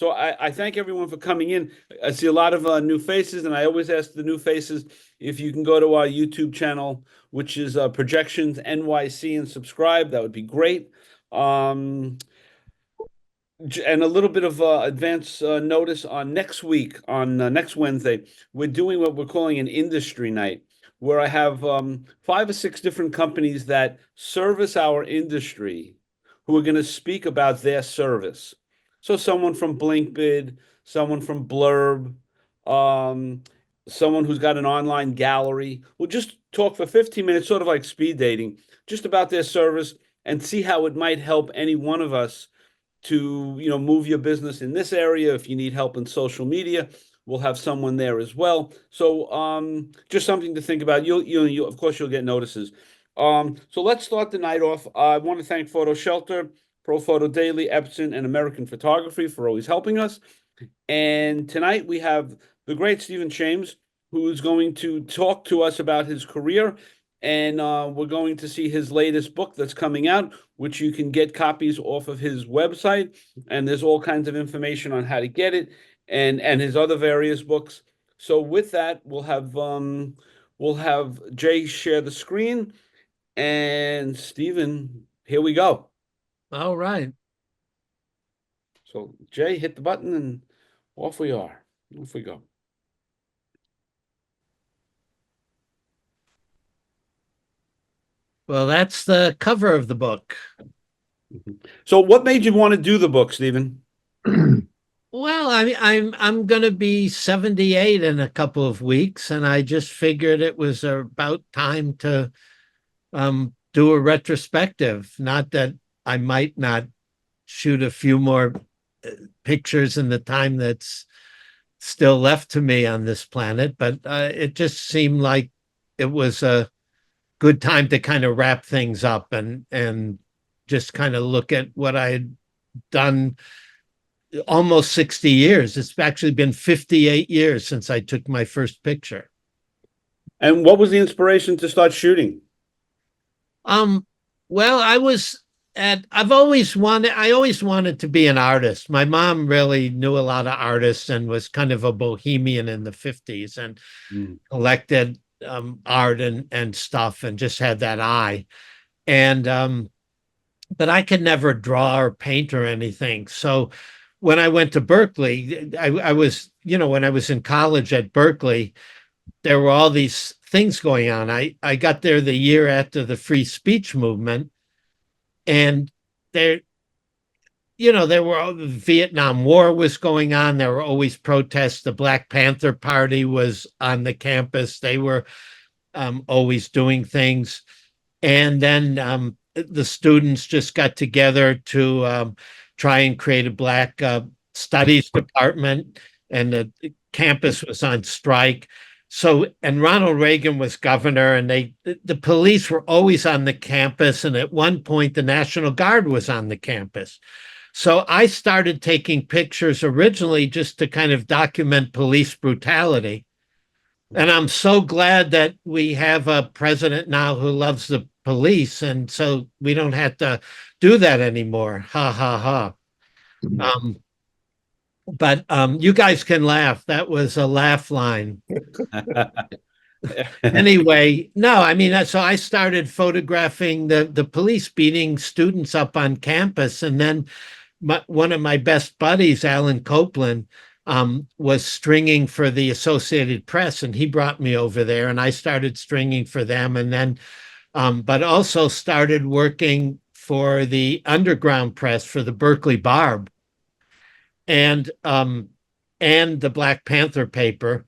So I thank everyone for coming in. I see a lot of new faces, and I always ask the new faces if you can go to our YouTube channel, which is Projections NYC, and subscribe. That would be great. Um, and a little bit of advance notice on next week, on next Wednesday, we're doing what we're calling an industry night, where I have 5 or 6 different companies that service our industry who are going to speak about their service. So someone from Blinkbid, someone from Blurb, um, someone who's got an online gallery. We'll just talk for 15 minutes, sort of like speed dating, just about their service and see how it might help any one of us to move your business in this area. If you need help in social media, we'll have someone there as well. So just something to think about. You of course you'll get notices. So let's start the night off. I want to thank Photo Shelter, Pro Photo Daily, Epson, and American Photography for always helping us. And tonight we have the great Stephen Shames, who's going to talk to us about his career. And we're going to see his latest book that's coming out, which you can get copies off of his website. And there's all kinds of information on how to get it, and his other various books. So with that, we'll have Jay share the screen. And Stephen, here we go. All right. So Jay, hit the button and off we are. Off we go. Well, that's the cover of the book. So what made you want to do the book, Stephen? Well, I'm going to be 78 in a couple of weeks, and I just figured it was about time to do a retrospective. Not that I might not shoot a few more pictures in the time that's still left to me on this planet, but it just seemed like it was a good time to kind of wrap things up and just kind of look at what I had done almost 60 years. It's actually been 58 years since I took my first picture. And what was the inspiration to start shooting? Well, I always wanted to be an artist. My mom really knew a lot of artists and was kind of a bohemian in the 50s and collected art and stuff and just had that eye. And but I could never draw or paint or anything. So when I went to Berkeley, I was, when I was in college at Berkeley, there were all these things going on. I got there the year after the free speech movement, and there, there were the Vietnam War was going on. There were always protests. The Black Panther Party was on the campus. They were always doing things. And then the students just got together to try and create a Black studies department, and the campus was on strike. So, and Ronald Reagan was governor, and the police were always on the campus. And at one point, the National Guard was on the campus. So I started taking pictures originally just to kind of document police brutality. And I'm so glad that we have a president now who loves the police. And so we don't have to do that anymore. Ha, ha, ha. But you guys can laugh. That was a laugh line. Anyway, no, I mean, so I started photographing the police beating students up on campus. And then one of my best buddies, Alan Copeland, was stringing for the Associated Press, and he brought me over there, and I started stringing for them, and then, but also started working for the underground press for the Berkeley Barb, and the Black Panther paper,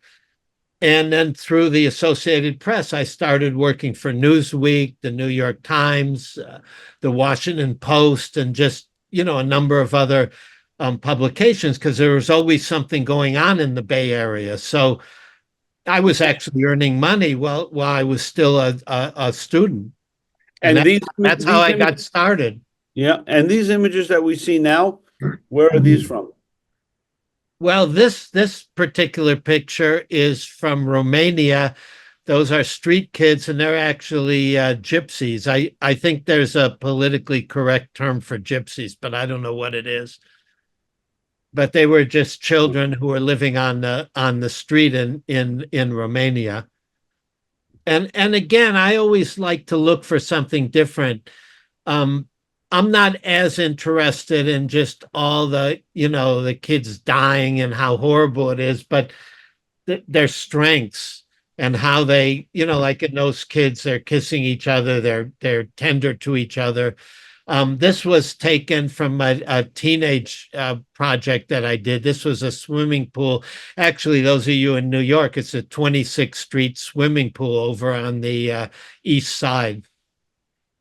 and then through the Associated Press, I started working for Newsweek, the New York Times, the Washington Post, and just a number of other publications, because there was always something going on in the Bay Area. So I was actually earning money while I was still a student. And that's how I got started. Yeah. And these images that we see now, where are these from? Well, this particular picture is from Romania. Those are street kids, and they're actually gypsies. I think there's a politically correct term for gypsies, but I don't know what it is. but they were just children who were living on the street in Romania. And again, I always like to look for something different. Um, I'm not as interested in just all the kids dying and how horrible it is, but their strengths and how they, like in those kids, they're kissing each other, they're tender to each other. This was taken from a teenage project that I did. This was a swimming pool. Actually, those of you in New York, it's a 26th Street swimming pool over on the east side.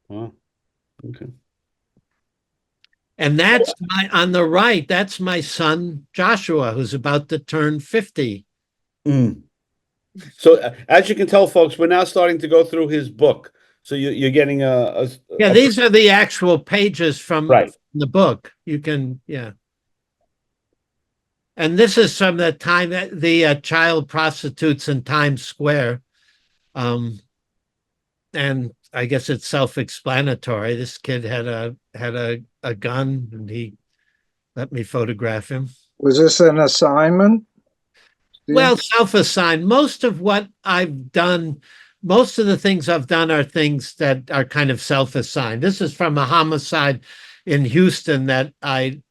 Wow. Okay. And that's on the right, that's my son, Joshua, who's about to turn 50. Mm. So as you can tell, folks, we're now starting to go through his book. So you're getting Yeah, these are the actual pages from right. the book. You can, yeah. And this is from the time that the child prostitutes in Times Square. Um, and I guess it's self-explanatory. This kid had a gun, and he let me photograph him. Was this an assignment? Well, self-assigned. Most of the things I've done are things that are kind of self-assigned. This is from a homicide in Houston that a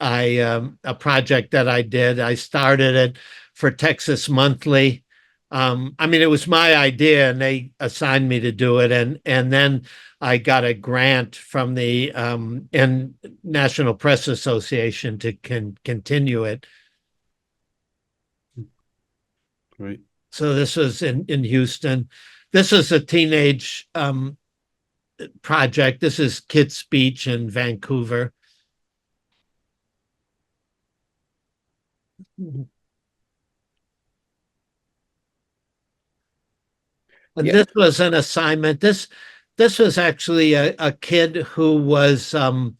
project that I did. I started it for Texas Monthly. I mean, it was my idea, and they assigned me to do it, and then I got a grant from the National Press Association to continue it. Right. So this was in Houston. This is a teenage project. This is Kitts Beach in Vancouver. And Yeah. this was an assignment. This was actually a kid who was oh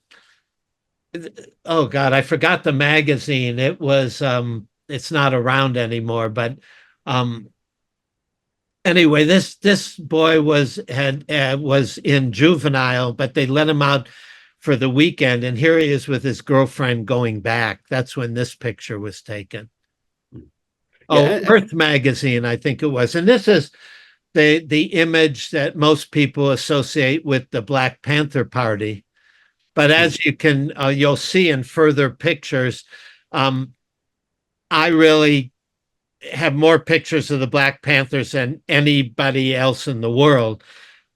God, I forgot the magazine. It was it's not around anymore, but um anyway, this boy was in juvenile, but they let him out for the weekend, and here he is with his girlfriend going back. That's when this picture was taken. Yeah. Oh, Earth magazine, I think it was. And this is the image that most people associate with the Black Panther Party. But as you'll see in further pictures, I really have more pictures of the Black Panthers than anybody else in the world.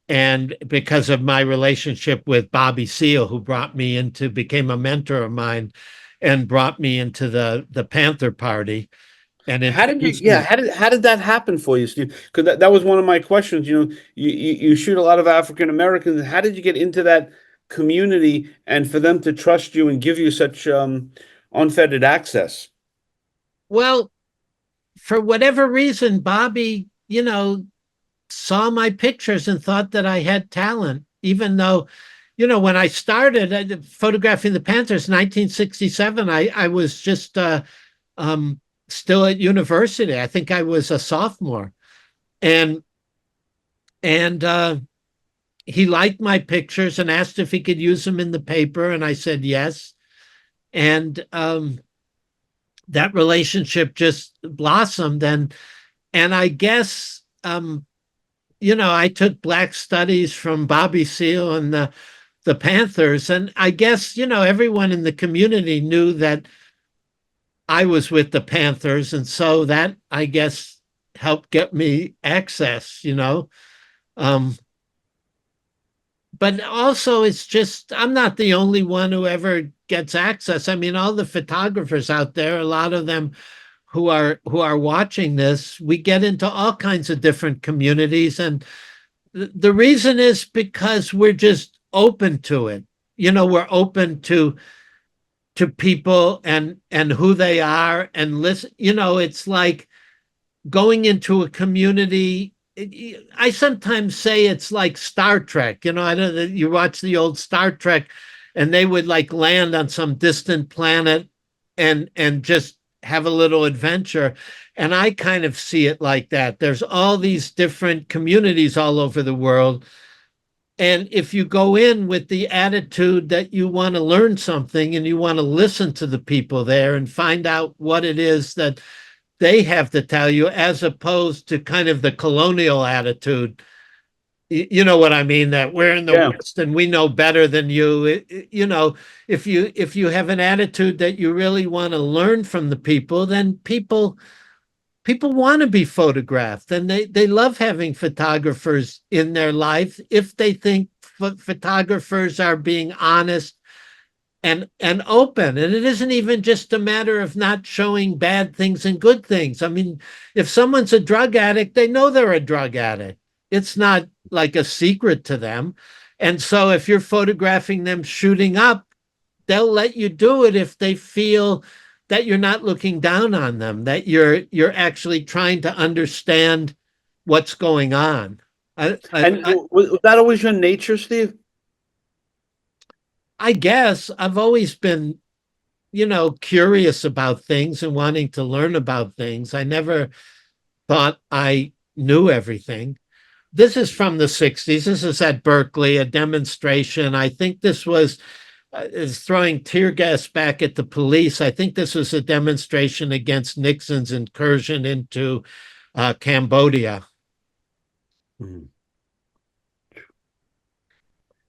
And because of my relationship with Bobby Seale, who became a mentor of mine and brought me into the Panther Party. And How did how did that happen for you, Steve? Because that was one of my questions. You shoot a lot of African Americans. How did you get into that community and for them to trust you and give you such unfettered access? Well, for whatever reason, Bobby, saw my pictures and thought that I had talent, even though, when I started photographing the Panthers, 1967, I was just still at university. I think I was a sophomore, and he liked my pictures and asked if he could use them in the paper, and I said yes, and that relationship just blossomed, and I guess I took Black Studies from Bobby Seale and the Panthers, and I guess everyone in the community knew that I was with the Panthers, and so that I guess helped get me access. Um, but also, it's just I'm not the only one who ever gets access. I mean, all the photographers out there, a lot of them who are watching this, we get into all kinds of different communities, and the reason is because we're just open to it. We're open to people and who they are and listen. It's like going into a community. I sometimes say it's like Star Trek. I know that you watch the old Star Trek, and they would like land on some distant planet and just have a little adventure. And I kind of see it like that. There's all these different communities all over the world, And if you go in with the attitude that you want to learn something and you want to listen to the people there and find out what it is that they have to tell you, as opposed to kind of the colonial attitude, you know what I mean, that we're in the Yeah. West and we know better than you. You know, if you have an attitude that you really want to learn from the people, then people want to be photographed, and they love having photographers in their life if they think photographers are being honest and open. And it isn't even just a matter of not showing bad things and good things. I mean, if someone's a drug addict, they know they're a drug addict. It's not like a secret to them. And so if you're photographing them shooting up, they'll let you do it if they feel that you're not looking down on them, that you're actually trying to understand what's going on. And was that always your nature, Steve? I guess I've always been, curious about things and wanting to learn about things. I never thought I knew everything. This is from the 60s. This is at Berkeley, a demonstration. I think this was is throwing tear gas back at the police. I think this was a demonstration against Nixon's incursion into Cambodia. Mhm.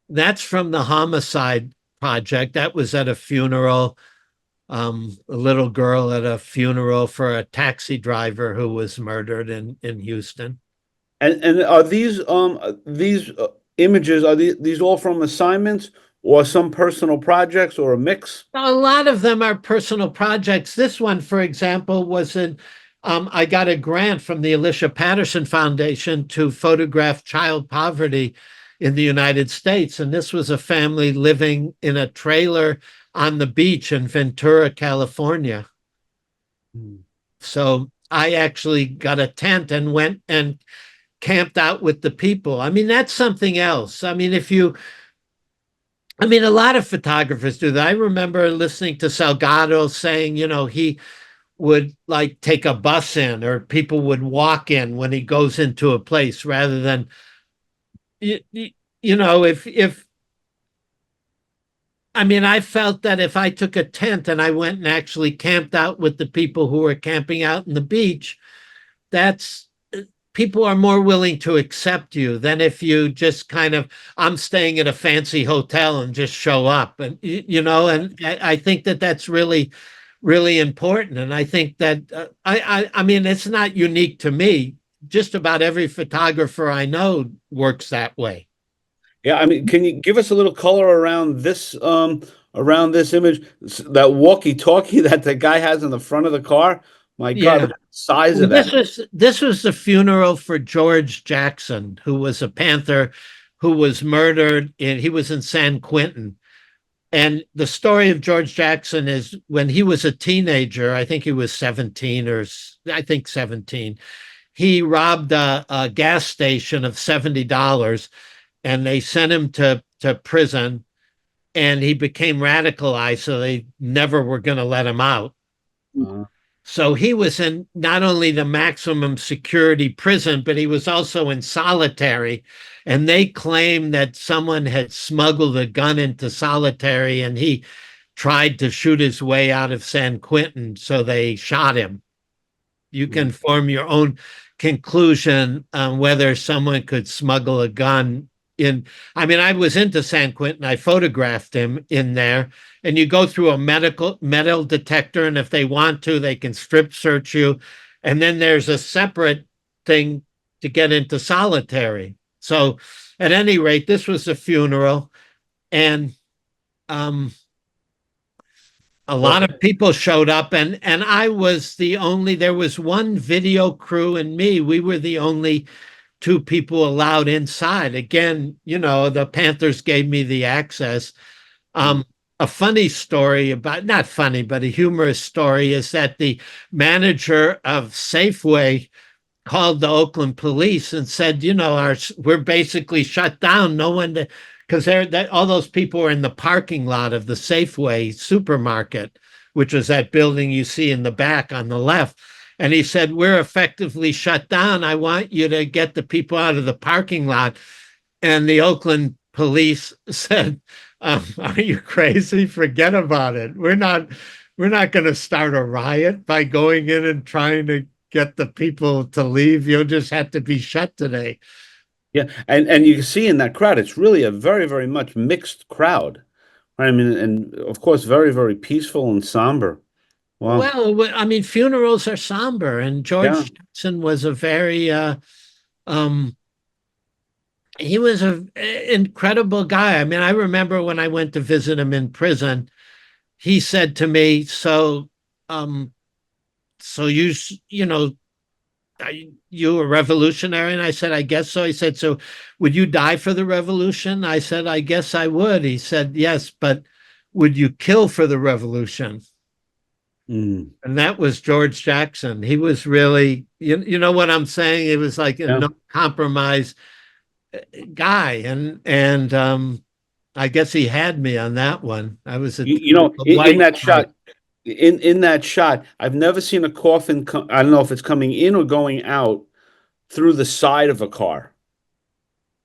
That's from the Homicide Project. That was at a funeral, a little girl at a funeral for a taxi driver who was murdered in Houston. And are these images, are these all from assignments or some personal projects or a mix? A lot of them are personal projects. This one, for example, I got a grant from the Alicia Patterson Foundation to photograph child poverty in the United States. And this was a family living in a trailer on the beach in Ventura, California. Mm. So I actually got a tent and went and camped out with the people. I mean, that's something else. A lot of photographers do that. I remember listening to Salgado saying, he would like take a bus in, or people would walk in when he goes into a place rather than, you, if I felt that if I took a tent and I went and actually camped out with the people who were camping out in the beach, that's people are more willing to accept you than if you just kind of, I'm staying at a fancy hotel and just show up. And and I think that that's really really important. And I think that it's not unique to me. Just about every photographer I know works that way. Yeah, I mean, can you give us a little color around this image, that walkie-talkie that the guy has in the front of the car? My God, Yeah. look at the size Well, of that. this was the funeral for George Jackson, who was a Panther who was murdered. He was in San Quentin. And the story of George Jackson is when he was a teenager, I think he was 17 or I think 17, he robbed a gas station of $70 and they sent him to prison, and he became radicalized. So they never were going to let him out. Uh, So he was in not only the maximum security prison, but he was also in solitary. And they claimed that someone had smuggled a gun into solitary and he tried to shoot his way out of San Quentin. So they shot him. You can form your own conclusion on whether someone could smuggle a gun in. I was into San Quentin. I photographed him in there, and you go through a metal detector, and if they want to, they can strip search you. And then there's a separate thing to get into solitary. So at any rate, this was a funeral, and um, a lot well, of people showed up, and I was the only, there was one video crew and me. We were the only two people allowed inside. Again, the Panthers gave me the access. mm, um a funny story, about not funny but a humorous story, is that the manager of Safeway called the Oakland police and said, we're basically shut down. No one, because all those people were in the parking lot of the Safeway supermarket, which was that building you see in the back on the left. And he said, we're effectively shut down. I want you to get the people out of the parking lot. and the Oakland police said, "Are you crazy? Forget about it. We're not going to start a riot by going in and trying to get the people to leave. You'll just have to be shut today." Yeah, and you can see in that crowd, it's really a very, very much mixed crowd. Right? I mean, and of course, very, very peaceful and somber. Wow. Well, I mean, funerals are somber, and Yeah. George Jackson was a very um he was a incredible guy. I mean, I remember when I went to visit him in prison, he said to me, um, so you know, are you a revolutionary? And I said, I guess so. He said, so would you die for the revolution? I said, I guess I would. He said, yes, but would you kill for the revolution? Mm. And that was George Jackson. He was really, you know what I'm saying? It was like a Yeah. no compromise guy. And I guess he had me on that one. I was You know, a in white that guy. shot, in that shot, I've never seen a coffin. I don't know if it's coming in or going out through the side of a car.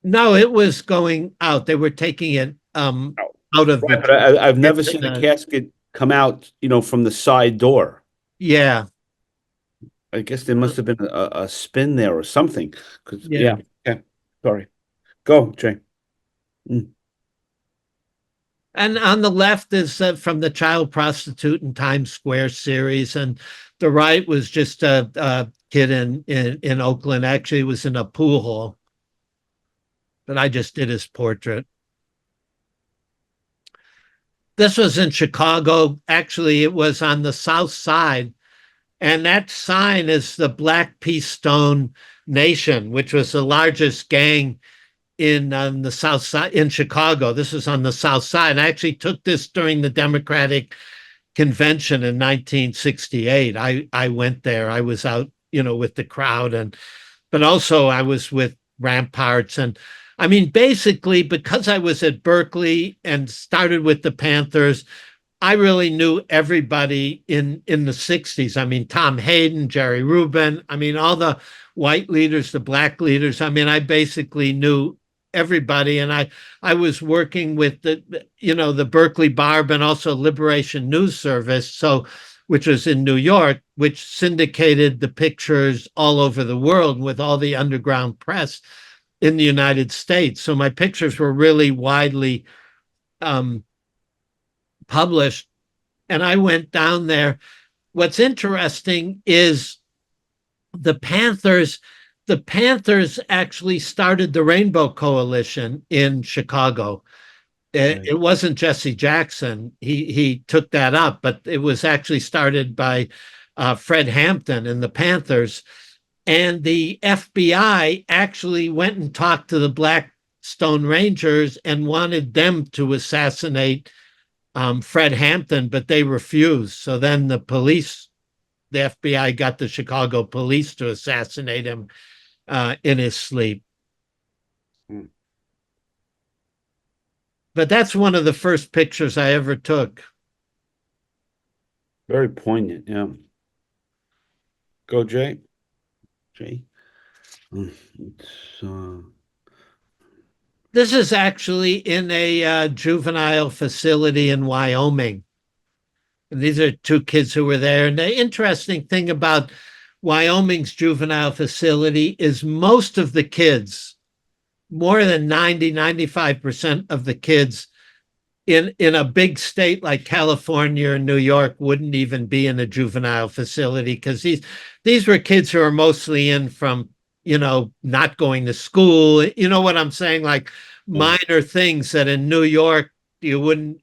No, it was going out. They were taking it Out. out of the Right, but truck. I've It's never in seen a a, casket come out, from the side door. yeah, I guess there must have been a spin there or something. Because yeah. yeah, okay, sorry. Go, Jay. Mm. And on the left is from the Child Prostitute in Times Square series, and the right was just a kid in Oakland. Actually, it was in a pool hall, but I just did his portrait. This was in Chicago. Actually, it was on the South Side, and that sign is the Black Peace Stone Nation, which was the largest gang in on the South Side in Chicago. This was on the South Side. And I actually took this during the Democratic convention in 1968. I went there. I was out, with the crowd, but also I was with Ramparts. And I mean, basically, because I was at Berkeley and started with the Panthers, I really knew everybody in the 60s. I mean, Tom Hayden, Jerry Rubin, I mean, all the white leaders, the black leaders. I mean, I basically knew everybody. And I was working with the Berkeley Barb and also Liberation News Service, which was in New York, which syndicated the pictures all over the world with all the underground press in the United States. So my pictures were really widely um, published, and I went down there. What's interesting is the Panthers. The Panthers actually started the Rainbow Coalition in Chicago. It, Right. it wasn't Jesse Jackson. He took that up, but it was actually started by Fred Hampton and the Panthers. And the FBI actually went and talked to the Black Stone Rangers and wanted them to assassinate Fred Hampton, but they refused. So then the FBI got the Chicago police to assassinate him in his sleep. Mm. But that's one of the first pictures I ever took. Very poignant. Yeah. Go, Jay. Jay. Mm. It's, This is actually in a juvenile facility in Wyoming. And these are two kids who were there. And the interesting thing about Wyoming's juvenile facility is most of the kids, more than 90-95% of the kids in a big state like California or New York wouldn't even be in a juvenile facility, because these were kids who are mostly in from, not going to school. You know what I'm saying? Like yeah. minor things that in New York you wouldn't,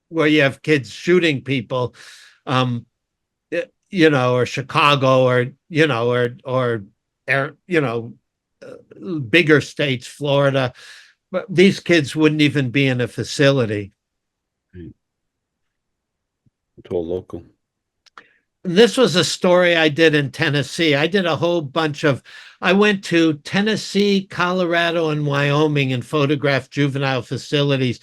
where you have kids shooting people, um, or Chicago, or bigger states, Florida. But these kids wouldn't even be in a facility. Right. It's all local. This was a story I did in Tennessee. I did a whole bunch of, I went to Tennessee, Colorado, and Wyoming and photographed juvenile facilities.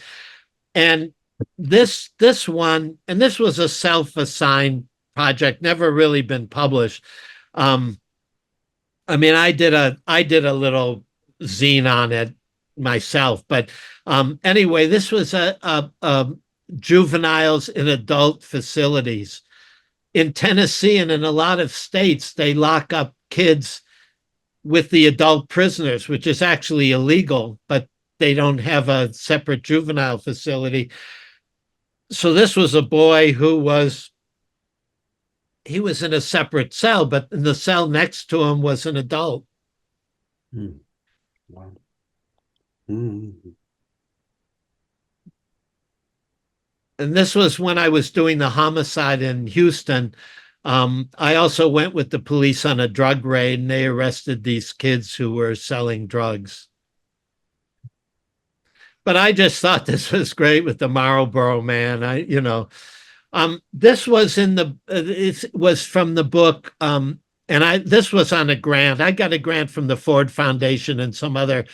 And this one, and this was a self-assigned project, never really been published. I mean, I did a little zine on it myself. But anyway, this was a juveniles in adult facilities in Tennessee, and in a lot of states they lock up kids with the adult prisoners, which is actually illegal, but they don't have a separate juvenile facility. So this was a boy who was he was in a separate cell, but in the cell next to him was an adult. Mm. Wow. Mm. And this was when I was doing the homicide in Houston. I also went with the police on a drug raid, and they arrested these kids who were selling drugs. But I just thought this was great with the Marlboro Man. This was in the it was from the book, and this was on a grant. I got a grant from the Ford Foundation and some other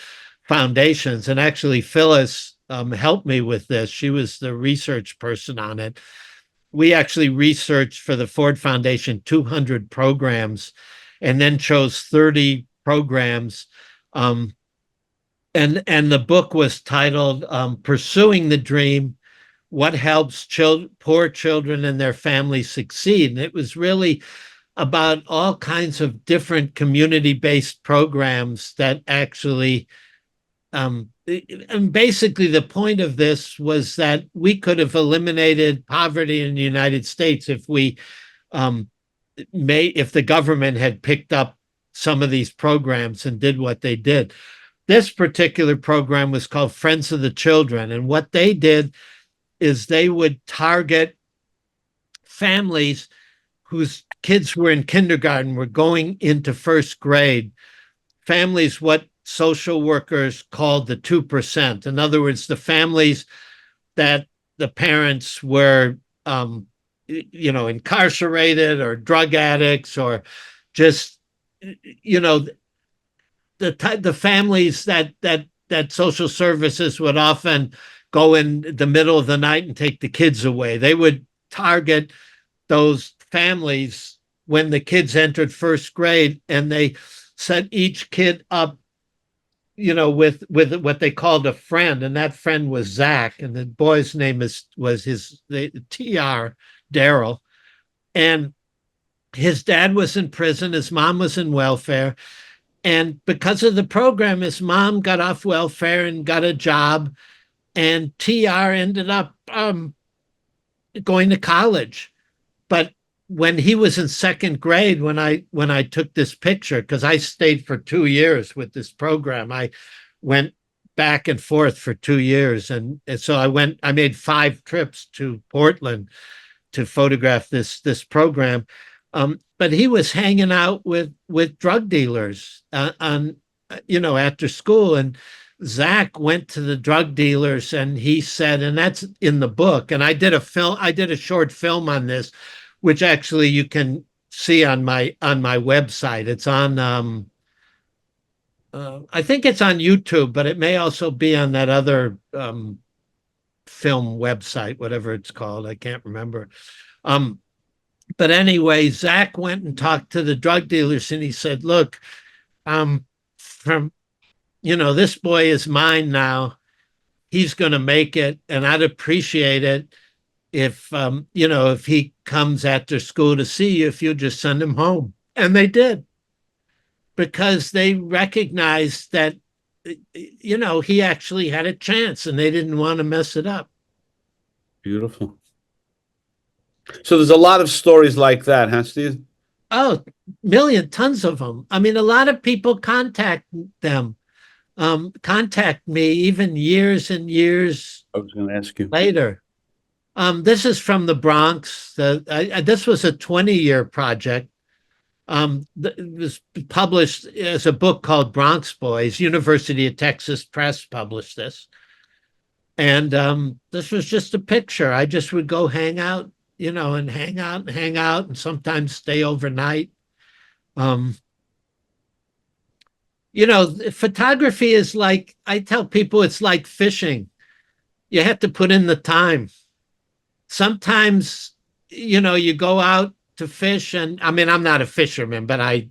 foundations, and actually Phyllis helped me with this. She was the research person on it. We actually researched for the Ford Foundation 200 programs, and then chose 30 programs. And the book was titled "Pursuing the Dream: What Helps Poor Children and Their Families Succeed." And it was really about all kinds of different community-based programs that actually and basically the point of this was that we could have eliminated poverty in the United States if we if the government had picked up some of these programs and did what they did. This particular program was called Friends of the Children, and what they did is they would target families whose kids were in kindergarten, were going into first grade, families what social workers called the 2%. In other words, the families that the parents were, incarcerated or drug addicts, or just, the families that social services would often go in the middle of the night and take the kids away. They would target those families when the kids entered first grade, and they set each kid up, with what they called a friend, and that friend was Zach, and the boy's name was his TR, Daryl, and his dad was in prison, his mom was in welfare, and because of the program, his mom got off welfare and got a job, and TR ended up going to college. But when he was in second grade, when I took this picture, because I stayed for 2 years with this program, I went back and forth for 2 years, and so I made 5 trips to Portland to photograph this program. But he was hanging out with drug dealers on after school, and Zach went to the drug dealers, and he said, and that's in the book, and I did a short film on this, which actually you can see on my website. It's on I think it's on YouTube, but it may also be on that other film website, whatever it's called. I can't remember. But anyway, Zach went and talked to the drug dealers, and he said, "Look, this boy is mine now. He's going to make it, and I'd appreciate it if he comes after school to see you, if you just send him home." And they did, because they recognized that, he actually had a chance, and they didn't want to mess it up. Beautiful. So there's a lot of stories like that, huh, Steve? Oh, tons of them. I mean, a lot of people contact me even years and years I was going to ask you later. This is from the Bronx. This was a 20-year project. It was published as a book called Bronx Boys. University of Texas Press published this. And this was just a picture. I just would go hang out, and hang out, and sometimes stay overnight. Photography is like, I tell people, it's like fishing. You have to put in the time. Sometimes, you go out to fish, and I mean, I'm not a fisherman, but I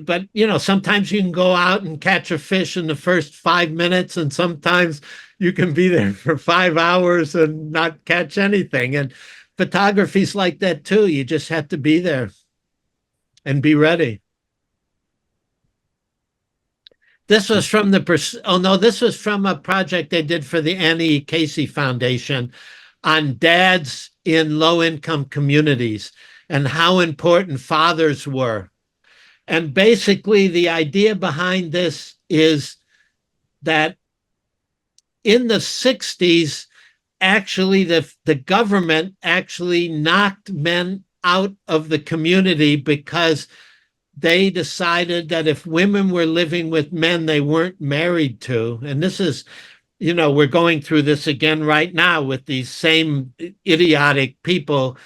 but sometimes you can go out and catch a fish in the first 5 minutes, and sometimes you can be there for 5 hours and not catch anything. And photography's like that too. You just have to be there and be ready. This was from this was from a project they did for the Annie Casey Foundation on dads in low income communities and how important fathers were. And basically, the idea behind this is that in the 60s, actually, the government actually knocked men out of the community because they decided that if women were living with men they weren't married to, and this is, we're going through this again right now with these same idiotic people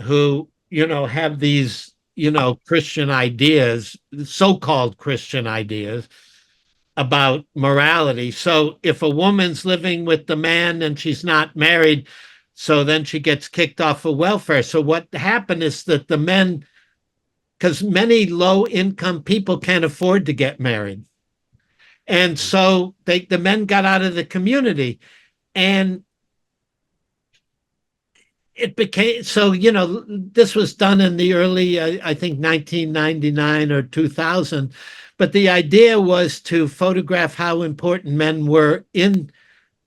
who, have these, Christian ideas, so-called Christian ideas about morality. So if a woman's living with the man and she's not married, so then she gets kicked off of welfare. So what happened is that the men, because many low income people can't afford to get married. And so the men got out of the community, and it became, so, this was done in the early, I think 1999 or 2000. But the idea was to photograph how important men were in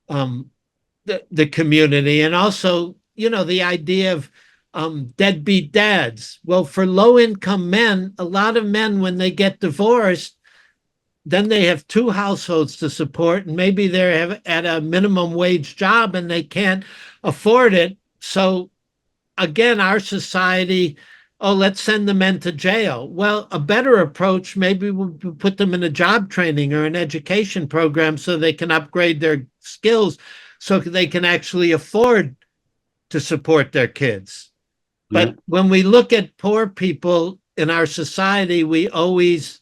the community. And also, the idea of deadbeat dads. Well, for low income men, a lot of men, when they get divorced, then they have two households to support, and maybe they're at a minimum wage job and they can't afford it. So again, our society, oh, let's send the men to jail. Well, a better approach maybe would put them in a job training or an education program so they can upgrade their skills so they can actually afford to support their kids. But Yeah. when we look at poor people in our society, we always,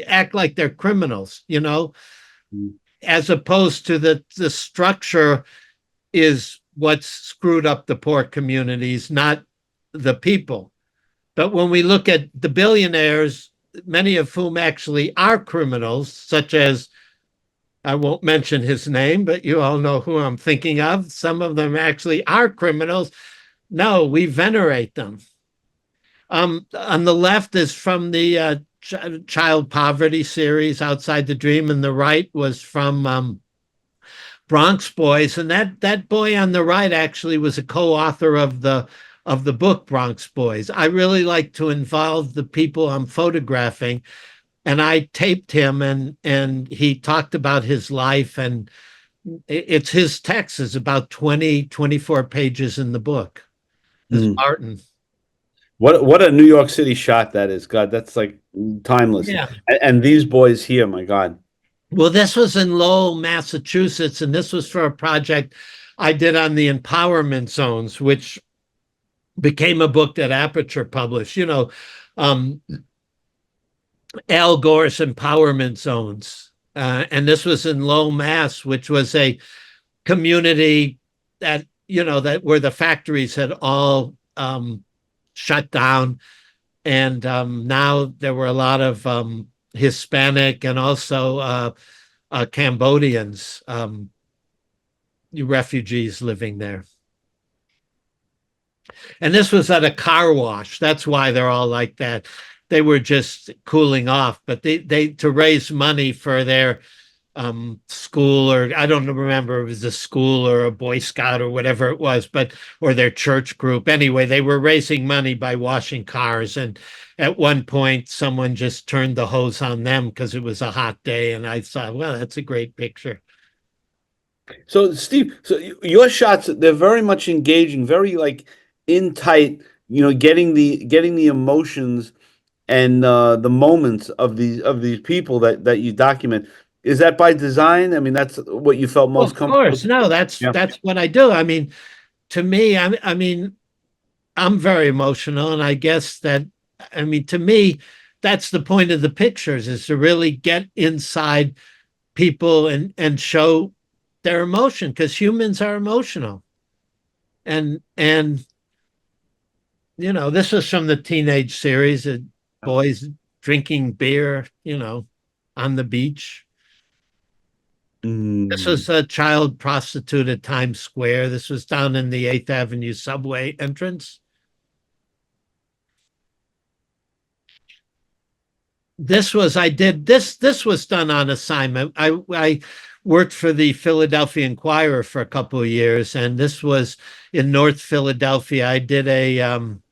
act like they're criminals, Mm. as opposed to the structure is what's screwed up the poor communities, not the people. But when we look at the billionaires, many of whom actually are criminals, such as, I won't mention his name, but you all know who I'm thinking of. Some of them actually are criminals. No, we venerate them. On the left is from the child poverty series, Outside the Dream, and the right was from Bronx Boys, and that boy on the right actually was a co-author of the book Bronx Boys. I really like to involve the people I'm photographing, and I taped him, and he talked about his life, and it's his text is about 24 pages in the book. It's Mm. Martin. What a New York City shot that is. God, that's like timeless. Yeah. And these boys here, my God. Well, this was in Lowell, Massachusetts, and this was for a project I did on the empowerment zones, which became a book that Aperture published. Um, Al Gore's empowerment zones, and this was in Lowell, Mass, which was a community that that where the factories had all shut down, and now there were a lot of Hispanic and also Cambodians, refugees living there. And this was at a car wash. That's why they're all like that. They were just cooling off, but they to raise money for their school, or I don't remember if it was a school or a Boy Scout or whatever it was, but or their church group. Anyway, they were raising money by washing cars. And at one point, someone just turned the hose on them because it was a hot day. And I thought, well, that's a great picture. So Steve, so your shots, they're very much engaging, very like in tight, getting the emotions and the moments of these people that you document. Is that by design? I mean, that's what you felt Well, most of comfortable. course, no, Yeah. that's what I do. I mean, to me, I mean, I'm very emotional, and I guess that, I mean, to me, that's the point of the pictures, is to really get inside people and show their emotion, because humans are emotional. And this was from the teenage series. boys drinking beer, on the beach. This Mm. was a child prostitute at Times Square. This was down in the 8th Avenue subway entrance. This was done on assignment. I worked for the Philadelphia Inquirer for a couple of years, and this was in North Philadelphia. I did um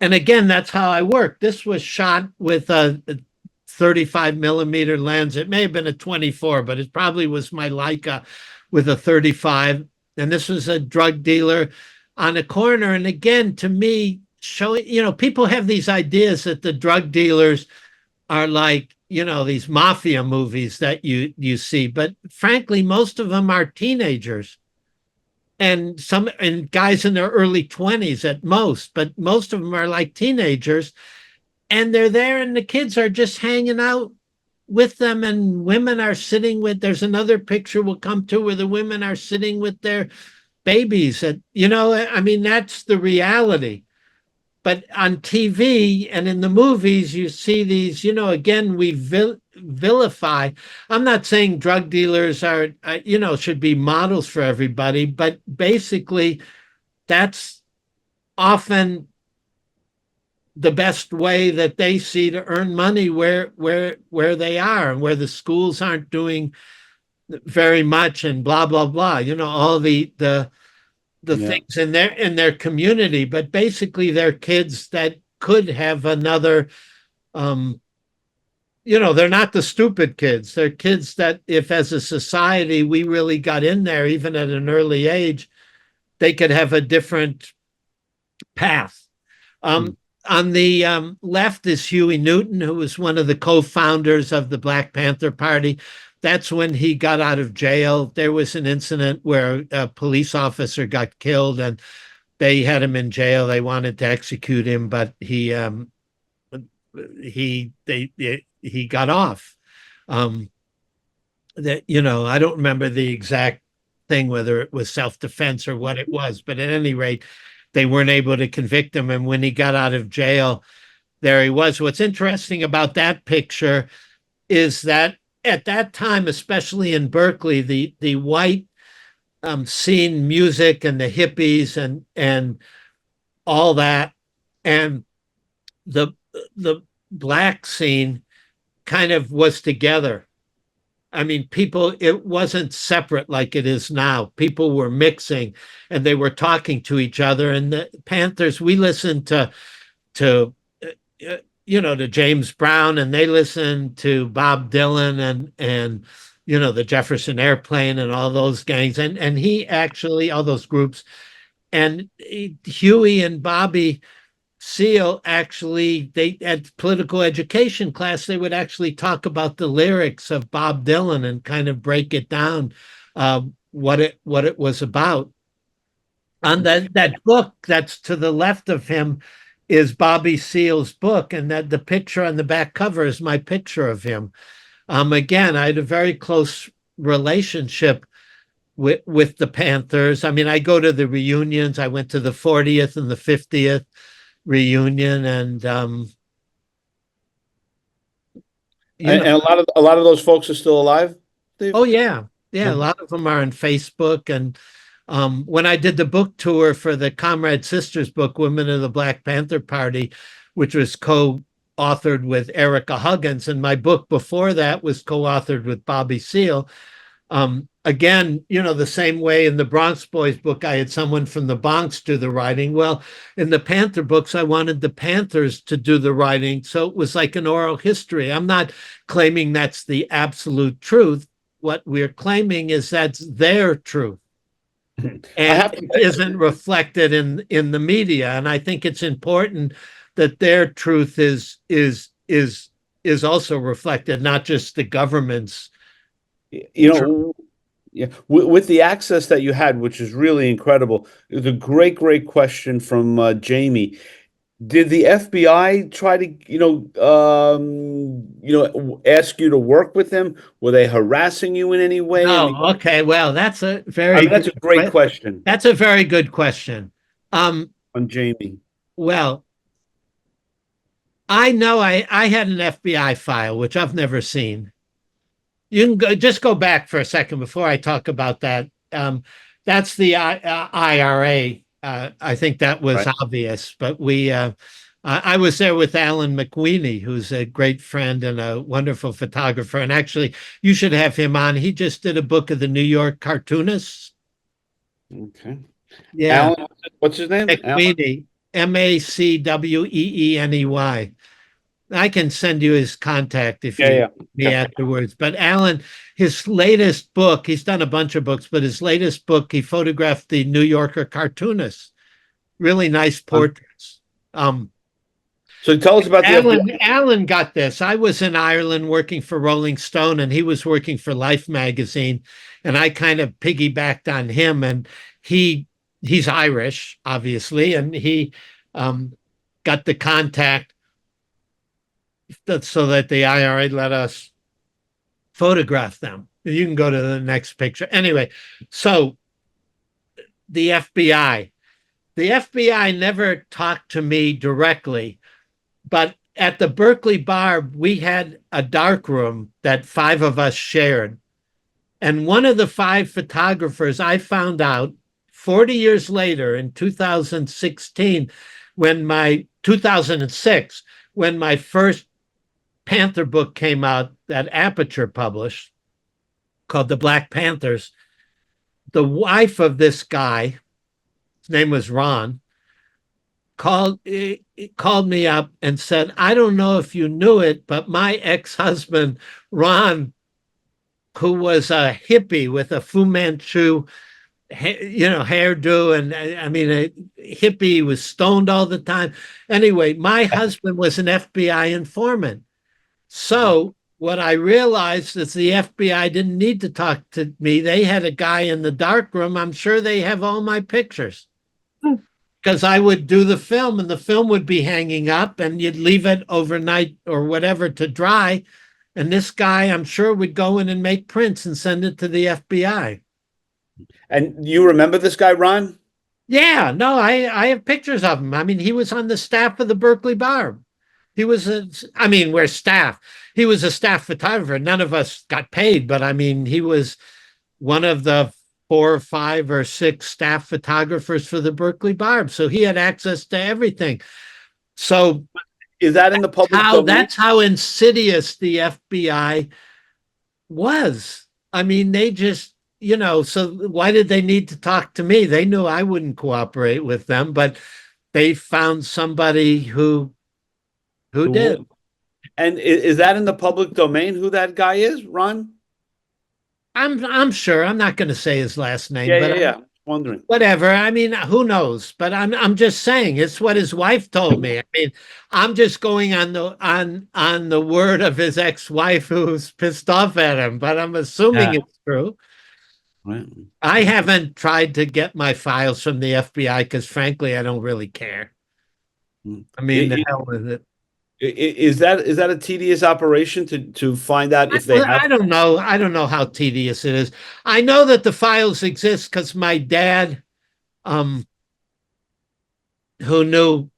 and again, that's how I worked. This was shot with a 35 millimeter lens. It may have been a 24, but it probably was my Leica with a 35. And this was a drug dealer on a corner. And again, to me, showing, people have these ideas that the drug dealers are like, these mafia movies that you see. But frankly, most of them are teenagers and guys in their early 20s at most, but most of them are like teenagers, and they're there and the kids are just hanging out with them, and women are sitting with, there's another picture we'll come to where the women are sitting with their babies, and I mean, that's the reality. But on TV and in the movies, you see these, again, we vilify. I'm not saying drug dealers are, should be models for everybody, but basically, that's often the best way that they see to earn money where they are and where the schools aren't doing very much and blah blah blah. All the Yeah. things in their community, but basically they're kids that could have another um they're not the stupid kids. They're kids that if as a society we really got in there even at an early age, they could have a different path. Um, on the left is Huey Newton, who was one of the co-founders of the Black Panther Party. That's when he got out of jail. There was an incident where a police officer got killed, and they had him in jail. They wanted to execute him, but he got off. That I don't remember the exact thing, whether it was self-defense or what it was, but at any rate, they weren't able to convict him. And when he got out of jail, there he was. What's interesting about that picture is that at that time, especially in Berkeley, the white scene, music, and the hippies and all that, and the the black scene kind of was together. I mean, it wasn't separate like it is now. People were mixing and they were talking to each other. And the Panthers, we listened to to James Brown, and they listened to Bob Dylan and the Jefferson Airplane and all those gangs. And he actually, all those groups, and Huey and Bobby Seale actually, they at political education class, they would actually talk about the lyrics of Bob Dylan and kind of break it down, what it was about. On that book that's to the left of him is Bobby Seale's book, and that the picture on the back cover is my picture of him. Again, I had a very close relationship with the Panthers. I mean, I go to the reunions. I went to the 40th and the 50th reunion, and And a lot of those folks are still alive, Steve? oh yeah, a lot of them are on Facebook. And when I did the book tour for the Comrade Sisters book, Women of the Black Panther Party, which was co-authored with Erica Huggins, and my book before that was co-authored with Bobby Seale. Again, the same way in the Bronx Boys book, I had someone from the Bronx do the writing. Well, in the Panther books, I wanted the Panthers to do the writing. So it was like an oral history. I'm not claiming that's the absolute truth. What we're claiming is that's their truth. And it isn't reflected in the media. And I think it's important that their truth is also reflected, not just the government's. Yeah, with the access that you had, which is really incredible. It was a great, great question from Jamie. Did the FBI try to, ask you to work with them? Were they harassing you in any way? Oh, okay. Well, that's a That's a great question That's a very good question. on Jamie. Well, I know I had an FBI file, which I've never seen. You can just go back for a second before I talk about that. That's the IRA. I think that was Right. obvious, but I was there with Alan McWeeny, who's a great friend and a wonderful photographer. And actually, you should have him on. He just did a book of the New York cartoonists. Okay. Yeah, Alan, what's his name? Alan? McWeeny, MacWeeny. I can send you his contact if Yeah, you yeah. me Okay. afterwards. But Alan, his latest book, he's done a bunch of books, but his latest book, he photographed the New Yorker cartoonists. Really nice portraits. Um, So tell us about the FBI. Alan got this. I was in Ireland working for Rolling Stone, and he was working for Life magazine, and I kind of piggybacked on him. And he he's Irish, obviously, and he um, got the contact so that the IRA let us photograph them. You can go to the next picture. Anyway, so the FBI. The FBI never talked to me directly, but at the Berkeley Bar, we had a dark room that five of us shared. And one of the five photographers, I found out 40 years later in 2016, 2006, when my first Panther book came out that Aperture published called The Black Panthers. The wife of this guy, his name was Ron, called me up and said, "I don't know if you knew it, but my ex-husband, Ron, who was a hippie with a Fu Manchu, hairdo, and I mean, a hippie, was stoned all the time. Anyway, my husband was an FBI informant. So what I realized is the FBI didn't need to talk to me. They had a guy in the dark room. I'm sure they have all my pictures because I would do the film and the film would be hanging up and you'd leave it overnight or whatever to dry. And this guy, I'm sure, would go in and make prints and send it to the FBI. And you remember this guy, Ron? Yeah, no, I have pictures of him. I mean, he was on the staff of the Berkeley Bar. I mean, we're staff. He was a staff photographer. None of us got paid, but I mean, he was one of the 4 or 5 or 6 staff photographers for the Berkeley Barb. So he had access to everything. So Is that in the public domain? that's how insidious the FBI was. I mean, they just, so why did they need to talk to me? They knew I wouldn't cooperate with them, but they found somebody who did. And is that in the public domain who that guy is, Ron? I'm sure. I'm not going to say his last name, Yeah, but yeah, yeah. Wondering. whatever. I mean, who knows? But I'm just saying it's what his wife told me. I mean, I'm just going on the word of his ex-wife who's pissed off at him, but I'm assuming it's true. Right. I haven't tried to get my files from the FBI because frankly, I don't really care. I mean, the hell with it. Is that a tedious operation to find out if they have? I don't know. I don't know how tedious it is. I know that the files exist because my dad, um, who knew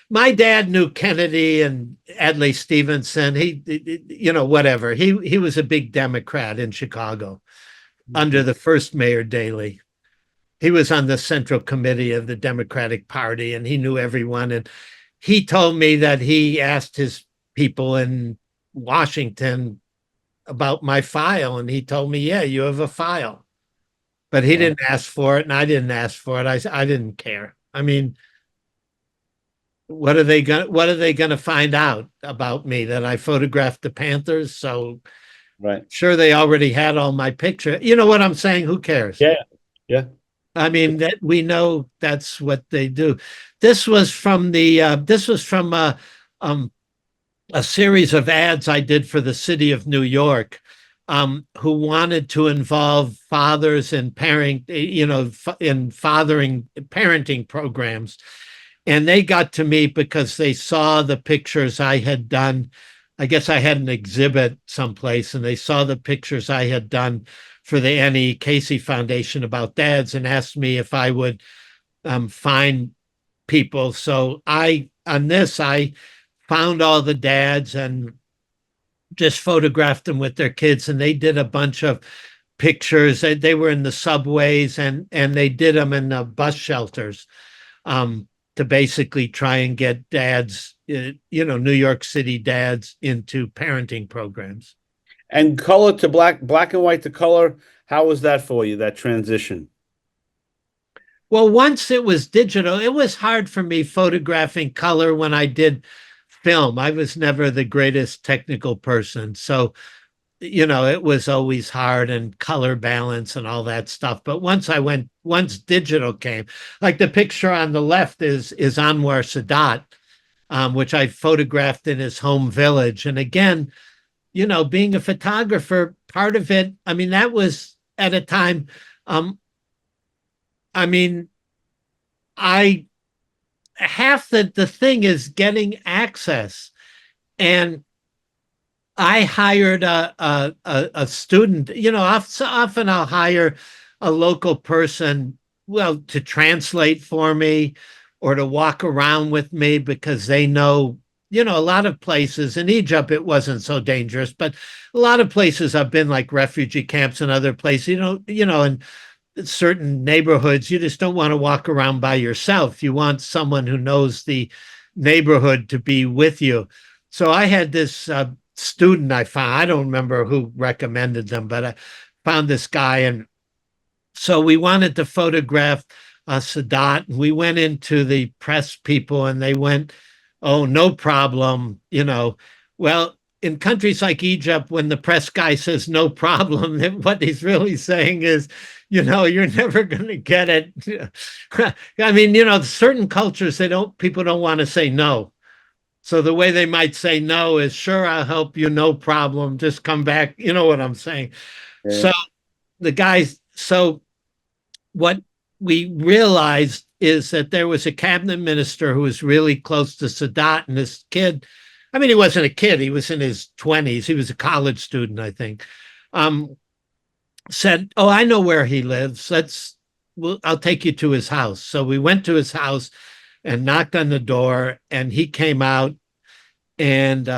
my dad knew Kennedy and Adlai Stevenson. Whatever. He was a big Democrat in Chicago under the first Mayor Daley. He was on the Central Committee of the Democratic Party, and he knew everyone. And he told me that he asked his people in Washington about my file, and he told me, "Yeah, you have a file," but he didn't ask for it, and I didn't ask for it. I didn't care. I mean, what are they gonna find out about me that I photographed the Panthers? So Right. sure, they already had all my picture. You know what I'm saying? Who cares? Yeah. Yeah. I mean, that we know that's what they do. This was from a series of ads I did for the city of New York, who wanted to involve fathers in in fathering parenting programs. And they got to me because they saw the pictures I had done. I guess I had an exhibit someplace, and they saw the pictures I had done for the Annie Casey Foundation about dads and asked me if I would find people. So I on this, I found all the dads and just photographed them with their kids, and they did a bunch of pictures. They were in the subways, and they did them in the bus shelters, to basically try and get dads, New York City dads into parenting programs. And color to black and white to color, how was that for you, that transition? Well, once it was digital, it was hard for me photographing color when I did film. I was never the greatest technical person. So, it was always hard, and color balance and all that stuff. But once digital came, like the picture on the left is Anwar Sadat, which I photographed in his home village. And again, being a photographer, part of it, I mean, that was at a time, um, I mean, I half the thing is getting access. And I hired a student. Often I'll hire a local person, well, to translate for me or to walk around with me, because they know, a lot of places in Egypt, it wasn't so dangerous, but a lot of places I've been, like refugee camps and other places, and certain neighborhoods, you just don't want to walk around by yourself. You want someone who knows the neighborhood to be with you. So I had this student I found. I don't remember who recommended them, but I found this guy. And so we wanted to photograph Sadat. We went into the press people, and they went, "Oh, no problem." Well, in countries like Egypt, when the press guy says no problem, what he's really saying is, you're never going to get it. I mean, certain cultures, people don't want to say no. So the way they might say no is, "Sure, I'll help you, no problem. Just come back." You know what I'm saying? Yeah. So so what we realized is that there was a cabinet minister who was really close to Sadat, and this kid, I mean, he wasn't a kid, he was in his 20s. He was a college student, I think. Said, "Oh, I know where he lives. I'll take you to his house." So we went to his house and knocked on the door, and he came out. And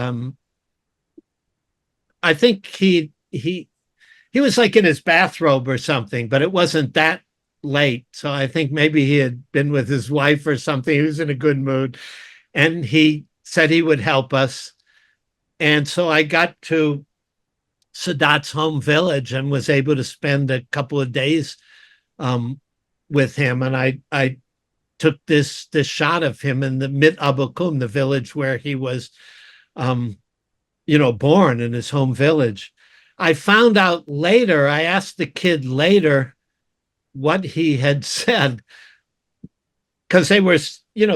I think he was like in his bathrobe or something, but it wasn't that late. So I think maybe he had been with his wife or something. He was in a good mood, and he said he would help us. And so I got to Sadat's home village and was able to spend a couple of days um, with him. And I took this shot of him in the Mit Abukum, the village where he was um, born, in his home village. I found out later, I asked the kid later what he had said, because they were,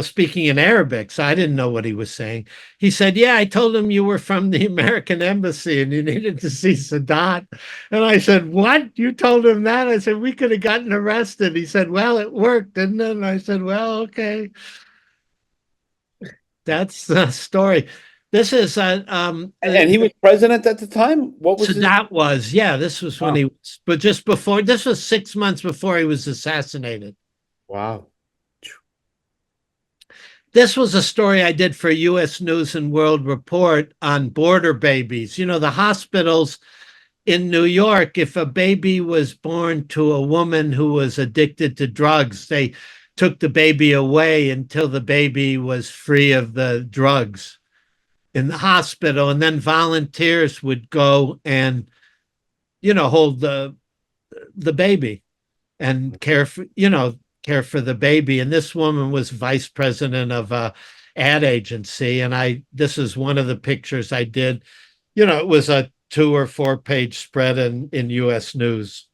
speaking in Arabic. So I didn't know what he was saying. He said, "Yeah, I told him you were from the American embassy and you needed to see Sadat." And I said, "What? You told him that?" I said, "We could have gotten arrested." He said, "Well, it worked, didn't it?" And I said, "Well, okay." That's the story. This is And he was president at the time? What was his? Sadat was, yeah, this was when Oh, he was, but just before, this was 6 months before he was assassinated. wow. This was a story I did for US News and World Report on border babies. The hospitals in New York, if a baby was born to a woman who was addicted to drugs, they took the baby away until the baby was free of the drugs in the hospital. And then volunteers would go and, hold the baby and care for the baby. And this woman was vice president of a ad agency. And this is one of the pictures I did. It was a 2 or 4 page spread in US News.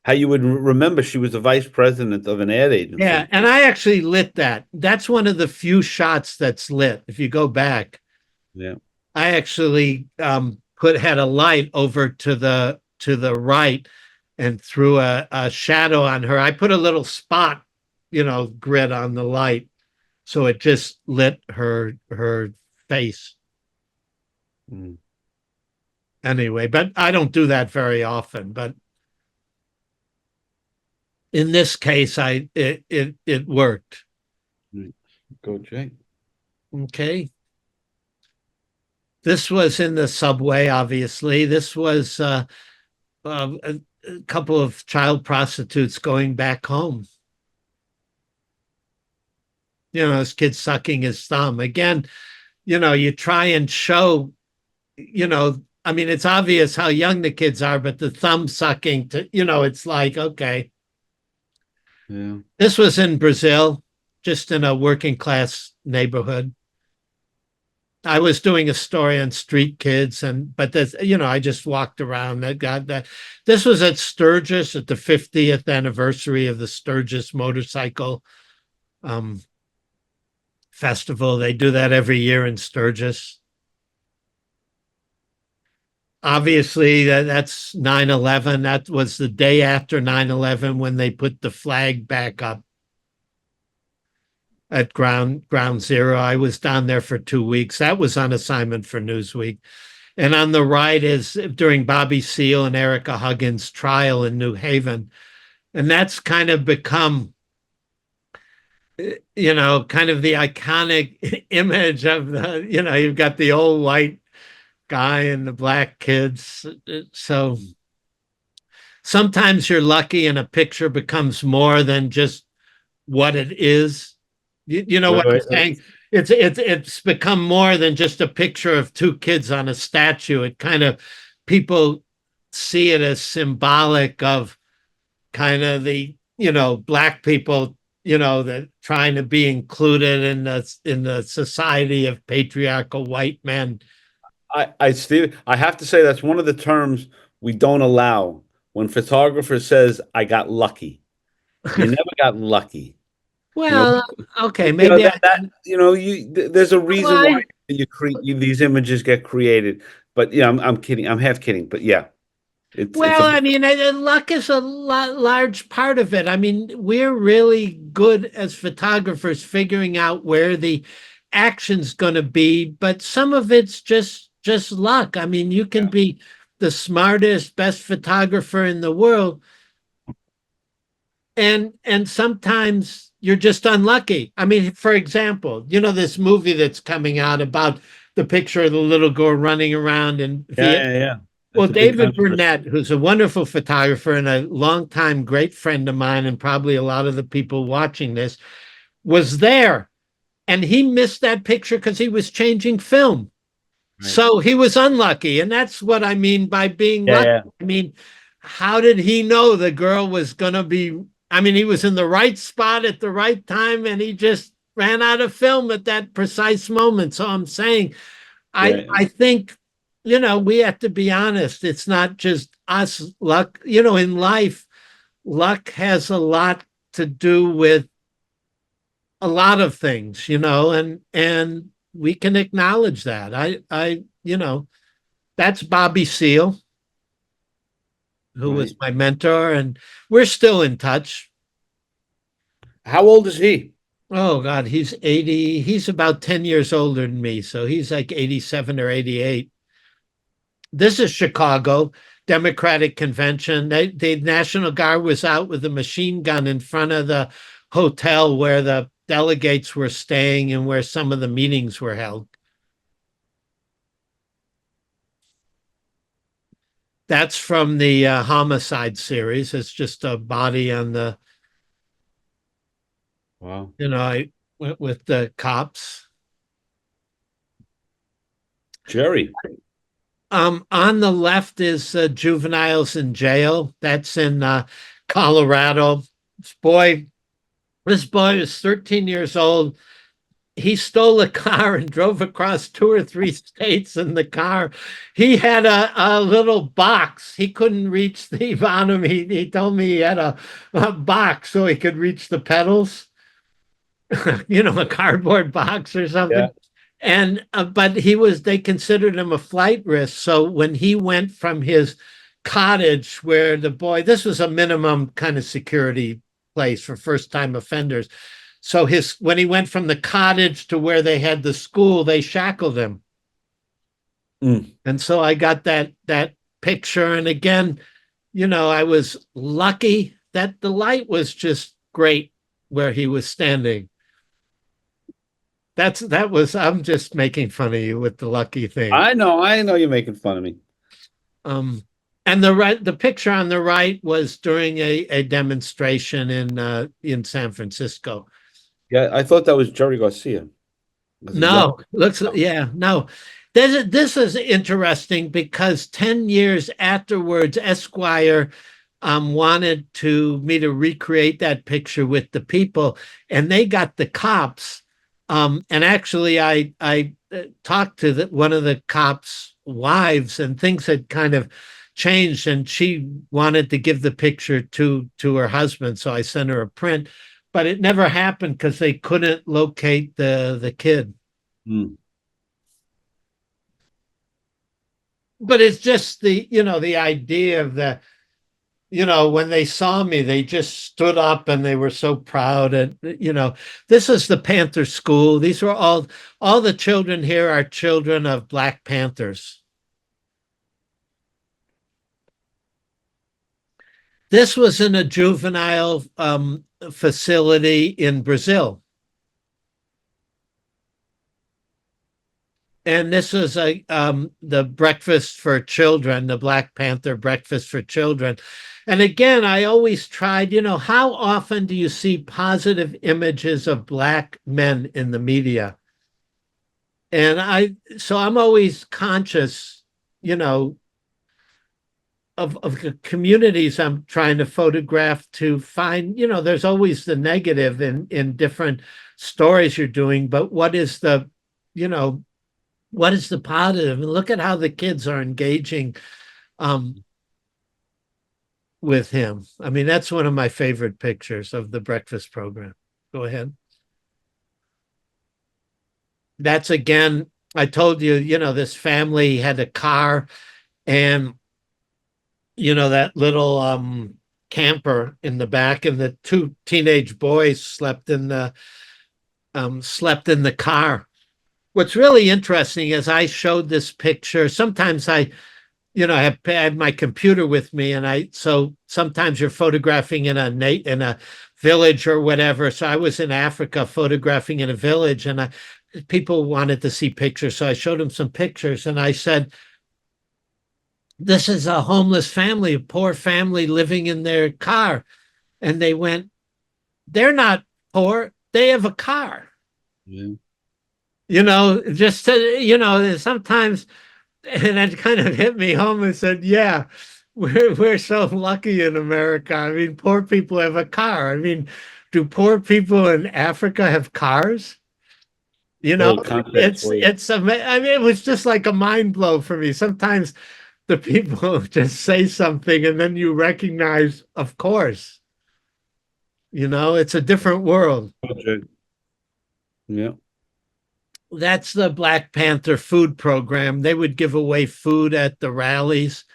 How you would remember she was the vice president of an ad agency. Yeah, and I actually lit that. That's one of the few shots that's lit. If you go back, Yeah. I actually had a light over to the right and threw a shadow on her. I put a little spot, grid on the light, so it just lit her face. Mm. Anyway, but I don't do that very often. But in this case, it worked. Go, Jay. Okay. This was in the subway, obviously. This was a couple of child prostitutes going back home. This kid sucking his thumb. Again, you try and show, I mean, it's obvious how young the kids are, but the thumb sucking it's like, okay. Yeah. This was in Brazil, just in a working class neighborhood. I was doing a story on street kids, but this, I just walked around. That got that. This was at Sturgis at the 50th anniversary of the Sturgis motorcycle um, festival. They do that every year in Sturgis. Obviously, that's 9/11. That was the day after 9/11 when they put the flag back up at ground zero. I was down there for 2 weeks. That was on assignment for Newsweek. And on the right is during Bobby Seale and Erica Huggins' trial in New Haven. And that's kind of become, kind of the iconic image of you've got the old white guy and the black kids. So sometimes you're lucky and a picture becomes more than just what it is. You know Right, what I'm right, right. saying? It's become more than just a picture of two kids on a statue. It kind of people see it as symbolic of kind of the black people that trying to be included in the society of patriarchal white men. Steve, I have to say that's one of the terms we don't allow. When photographer says, "I got lucky," you never got lucky. You know, Well, okay, you know maybe that that you know you there's a reason why I, these images get created. But yeah, I'm kidding. I'm half kidding. But yeah, it's well, a I mean, luck is a large part of it. I mean, we're really good as photographers figuring out where the action's going to be, but some of it's just luck. I mean, you can yeah, be the smartest, best photographer in the world, and sometimes you're just unlucky. I mean, for example, this movie that's coming out about the picture of the little girl running around in yeah, Vietnam. yeah, yeah. Well, That's a big David controversy. Burnett, who's a wonderful photographer and a longtime great friend of mine, and probably a lot of the people watching this, was there. And he missed that picture because he was changing film. Right. So he was unlucky. And that's what I mean by being Yeah, lucky. yeah, I mean, how did he know the girl was going to be? I mean, he was in the right spot at the right time and he just ran out of film at that precise moment. So I'm saying, yeah, I think we have to be honest. It's not just us luck. In life, luck has a lot to do with a lot of things. And we can acknowledge that. That's Bobby Seale, who was right. my mentor, and we're still in touch. How old is he? Oh God, he's 80. He's about 10 years older than me, so he's like 87 or 88. This is Chicago Democratic Convention. The National Guard was out with a machine gun in front of the hotel where the delegates were staying and where some of the meetings were held. That's from the homicide series. It's just a body on the, Wow. I went with the cops. Jerry. On the left is juveniles in jail. That's in Colorado. This boy, this boy is 13 years old. He stole a car and drove across 2 or 3 states in the car. He had a little box. He couldn't reach the bottom. He told me he had a box so he could reach the pedals, a cardboard box or Yeah. something. And but they considered him a flight risk. So when he went from his cottage where this was a minimum kind of security place for first time offenders. So when he went from the cottage to where they had the school, they shackled him. Mm. And so I got that picture. And again, I was lucky that the light was just great where he was standing. I'm just making fun of you with the lucky thing. I know you're making fun of me. Um, and the picture on the right was during a demonstration in San Francisco. Yeah, I thought that was Jerry Garcia. Was it young? No, yeah, no. This is interesting because 10 years afterwards, Esquire wanted me to recreate that picture with the people, and they got the cops. And actually, I talked to one of the cops' wives, and things had kind of changed, and she wanted to give the picture to her husband, so I sent her a print, but it never happened because they couldn't locate the kid. Hmm. But it's just the idea of when they saw me, they just stood up and they were so proud. And, this is the Panther School. These were all the children here are children of Black Panthers. This was in a juvenile facility in Brazil. And this is the breakfast for children, the Black Panther breakfast for children. And again, I always tried, how often do you see positive images of Black men in the media? And so I'm always conscious, of the communities I'm trying to photograph to find, there's always the negative in different stories you're doing, but what is you know, what is the positive? And look at how the kids are engaging with him. I mean, that's one of my favorite pictures of the breakfast program. Go ahead. That's again, I told you, this family had a car, and that little camper in the back, and the two teenage boys slept in the car. What's really interesting is I showed this picture. Sometimes I have my computer with me, and so sometimes you're photographing in a village or whatever. So I was in Africa photographing in a village, and people wanted to see pictures, so I showed them some pictures, and I said, "This is a homeless family, a poor family living in their car," and they went, "They're not poor; they have a car." Yeah. Just sometimes. And that kind of hit me home and said, yeah, we're so lucky in America. I mean, poor people have a car. I mean, do poor people in Africa have cars? Little context for you. I mean, it was just like a mind blow for me. Sometimes the people just say something and then you recognize, of course, it's a different world. Okay. Yeah. That's the Black Panther food program. They would give away food at the rallies.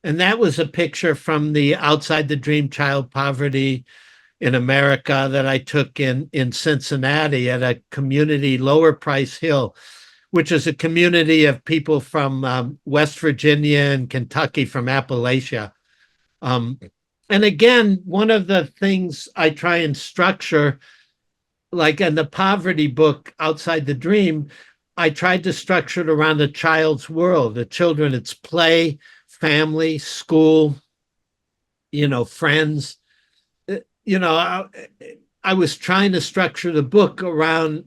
And that was a picture from the Outside the Dream Child Poverty in America that I took in Cincinnati at a community, Lower Price Hill, which is a community of people from West Virginia and Kentucky, from Appalachia. And again, one of the things I try and structure, like in the poverty book, Outside the Dream, I tried to structure it around a child's world. The children, it's play, family, school, friends. I was trying to structure the book around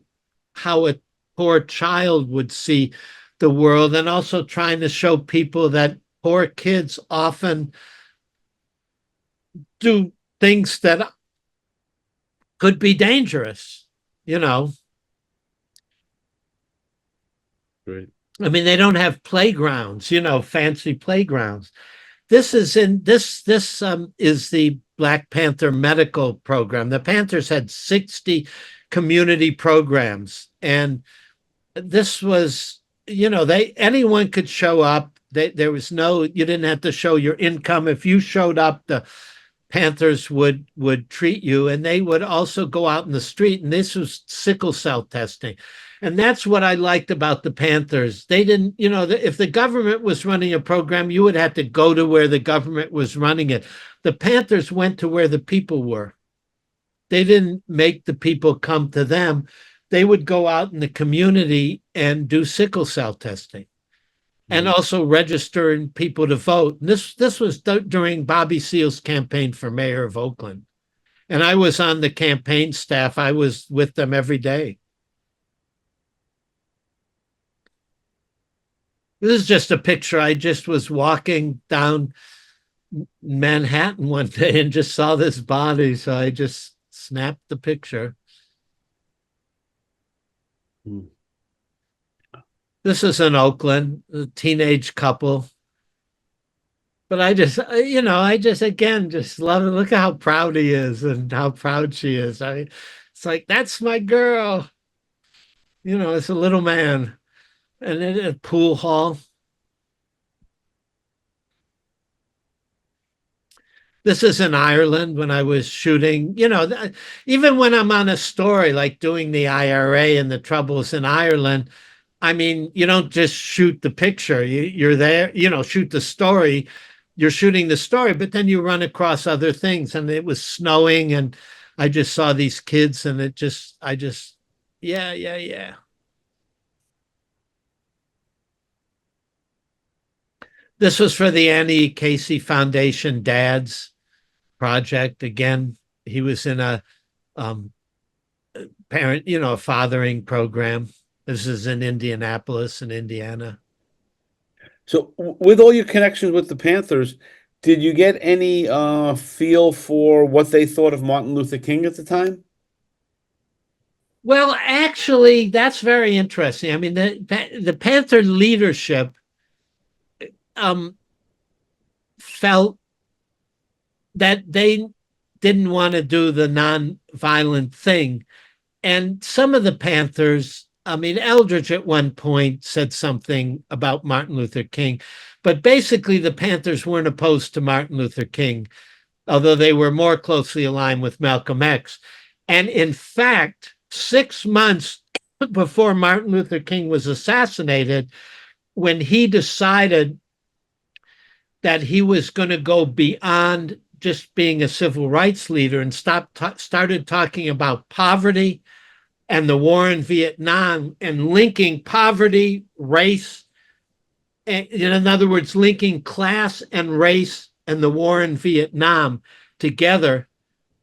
how a poor child would see the world, and also trying to show people that poor kids often do things that could be dangerous, Great. I mean, they don't have playgrounds, fancy playgrounds. This is the Black Panther medical program. The Panthers had 60 community programs, and this was, anyone could show up. There was you didn't have to show your income. If you showed up, the Panthers would treat you, and they would also go out in the street. And this was sickle cell testing. And that's what I liked about the Panthers. They didn't, if the government was running a program, you would have to go to where the government was running it. The Panthers went to where the people were. They didn't make the people come to them. they would go out in the community and do sickle cell testing and also registering people to vote. And this was during Bobby Seale's campaign for mayor of Oakland. And I was on the campaign staff. I was with them every day. This is just a picture. I just was walking down Manhattan one day and just saw this body. So I just snapped the picture. This is in Oakland, a teenage couple. But I just, again, just love it. Look at how proud he is and how proud she is. It's like, that's my girl. It's a little man. And in a pool hall. This is in Ireland when I was shooting, even when I'm on a story like doing the IRA and the troubles in Ireland, I mean, you don't just shoot the picture. You're there, shoot the story. You're shooting the story, but then you run across other things. And it was snowing and I just saw these kids and yeah. This was for the Annie Casey Foundation Dads Project. Again, he was in a parent, a fathering program. This is in Indianapolis, in Indiana. So, with all your connections with the Panthers, did you get any feel for what they thought of Martin Luther King at the time? Well, actually, that's very interesting. I mean, the Panther leadership felt that they didn't want to do the nonviolent thing. And some of the Panthers, I mean, Eldridge at one point said something about Martin Luther King, but basically the Panthers weren't opposed to Martin Luther King, although they were more closely aligned with Malcolm X. And in fact, 6 months before Martin Luther King was assassinated, when he decided that he was going to go beyond just being a civil rights leader and started talking about poverty and the war in Vietnam and linking poverty, race, and in other words, linking class and race and the war in Vietnam together,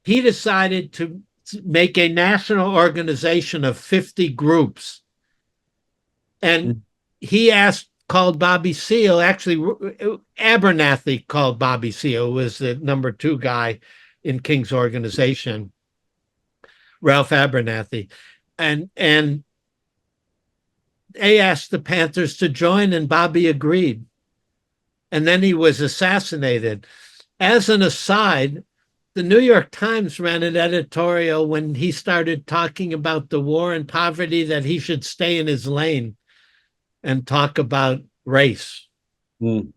he decided to make a national organization of 50 groups. And he called Bobby Seale, actually Abernathy called Bobby Seale, who was the number 2 guy in King's organization, Ralph Abernathy. And they asked the Panthers to join and Bobby agreed. And then he was assassinated. As an aside, the New York Times ran an editorial when he started talking about the war and poverty that he should stay in his lane and talk about race. Wow.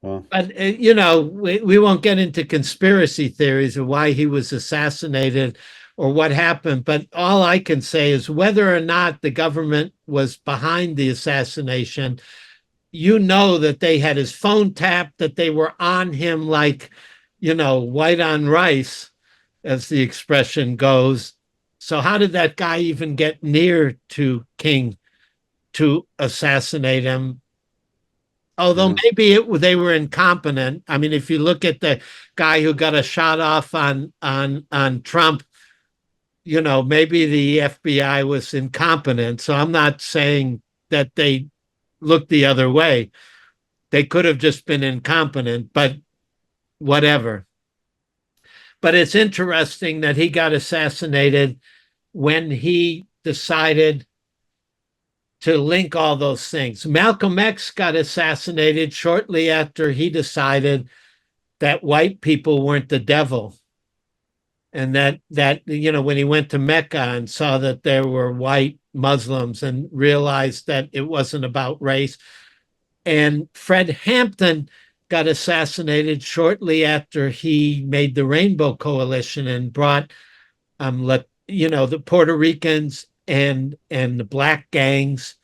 But, we won't get into conspiracy theories of why he was assassinated or what happened. But all I can say is whether or not the government was behind the assassination, that they had his phone tapped, that they were on him like, white on rice, as the expression goes. So how did that guy even get near to King to assassinate him? Although maybe they were incompetent. I mean, if you look at the guy who got a shot off on Trump, maybe the FBI was incompetent. So I'm not saying that they looked the other way. They could have just been incompetent, but whatever. But it's interesting that he got assassinated when he decided to link all those things. Malcolm X got assassinated shortly after he decided that white people weren't the devil. And that when he went to Mecca and saw that there were white Muslims and realized that it wasn't about race. And Fred Hampton got assassinated shortly after he made the Rainbow Coalition and brought the Puerto Ricans and the black gangs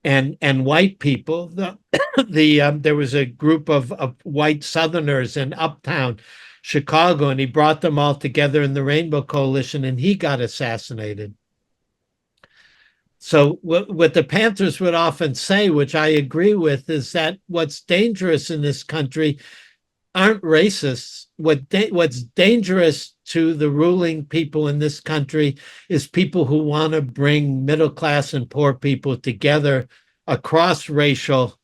and white people. There was a group of white Southerners in uptown Chicago, and he brought them all together in the Rainbow Coalition, and he got assassinated. So what the Panthers would often say, which I agree with, is that what's dangerous in this country aren't racists. What's dangerous to the ruling people in this country is people who want to bring middle class and poor people together across racial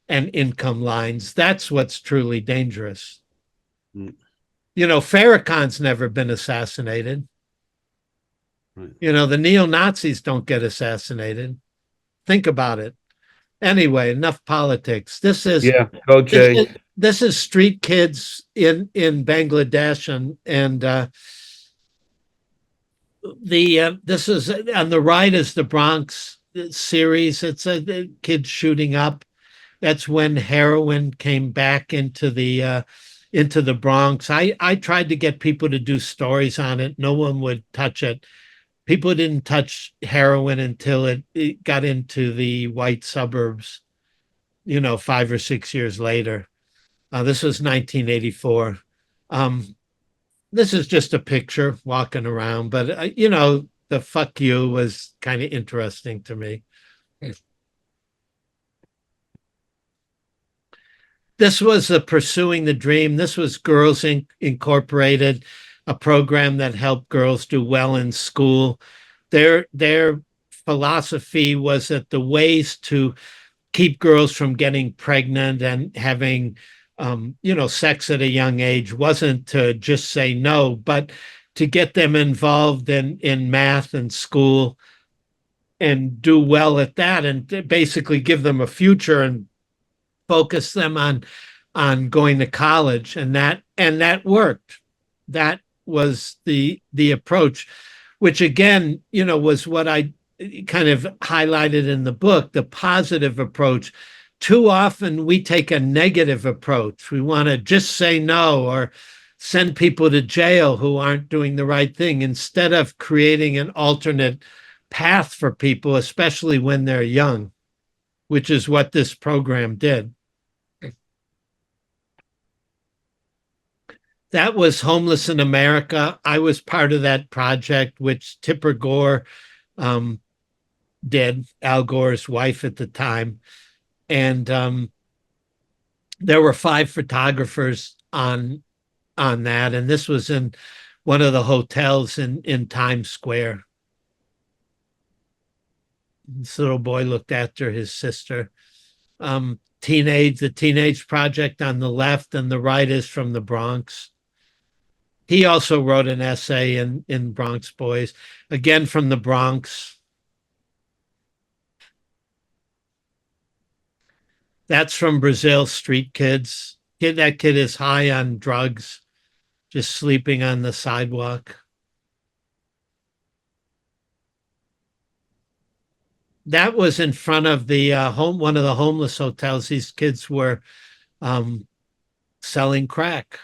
and income lines. That's what's truly dangerous. Mm. You know, Farrakhan's never been assassinated. Right. You know, the neo-Nazis don't get assassinated. Think about it. Anyway, enough politics. Yeah, go This Jay. is this is street kids in Bangladesh, and the this is on the right is the Bronx series. It's a kid shooting up. That's when heroin came back into the Bronx. I tried to get people to do stories on it. No one would touch it. People didn't touch heroin until it got into the white suburbs, you know, 5 or 6 years later. This was 1984. Um, this is just a picture walking around, but you know, the fuck you was kind of interesting to me. This was the Pursuing the Dream. This was Girls Incorporated, a program that helped girls do well in school. Their philosophy was that the ways to keep girls from getting pregnant and having you know, sex at a young age wasn't to just say no, but to get them involved in math and school and do well at that, and basically give them a future and focus them on going to college, and that worked. That was the approach, which again, you know, was what I kind of highlighted in the book, the positive approach. Too often we take a negative approach. We want to just say no or send people to jail who aren't doing the right thing, instead of creating an alternate path for people, especially when they're young, which is what this program did. That was Homeless in America. I was part of that project, which Tipper Gore um, did, Al Gore's wife at the time. And there were 5 photographers on that. And this was in one of the hotels in Times Square. This little boy looked after his sister. The Teenage Project on the left, and the right is from the Bronx. He also wrote an essay in Bronx Boys, again from the Bronx. That's from Brazil, Street Kids. That kid is high on drugs, just sleeping on the sidewalk. That was in front of the one of the homeless hotels. These kids were um, selling crack.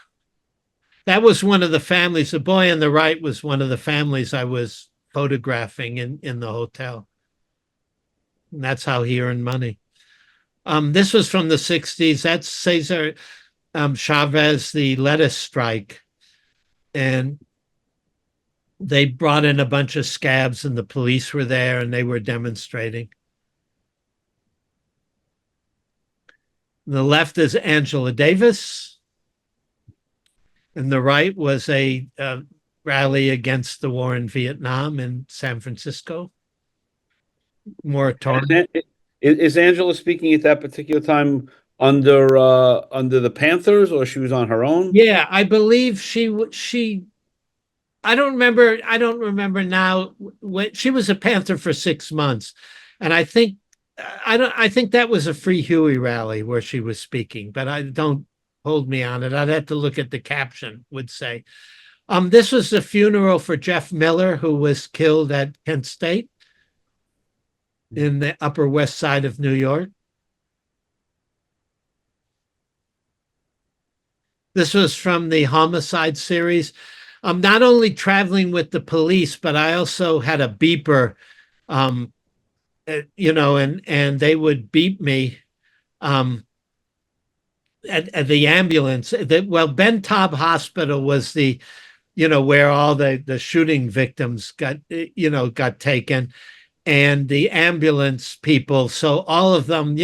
That was one of the families. The boy on the right was one of the families I was photographing in the hotel. And that's how he earned money. This was from the 60s. That's Cesar Chavez, the lettuce strike. And they brought in a bunch of scabs, and the police were there, and they were demonstrating. The left is Angela Davis, and the right was a rally against the war in Vietnam in San Francisco. Moratorium. Is Angela speaking at that particular time under the Panthers, or she was on her own? Yeah, I believe she. I don't remember now. When she was a Panther for 6 months, and I think I think that was a Free Huey rally where she was speaking, but I don't hold me on it. I'd have to look at the caption. Would say, this was the funeral for Jeff Miller, who was killed at Kent State in the Upper West Side of New York. This was from the Homicide series. I'm not only traveling with the police, but I also had a beeper, you know, and they would beep me at the ambulance. Well, Ben Taub Hospital was the, you know, where all the shooting victims got, you know, got taken. and the ambulance people. So all of them,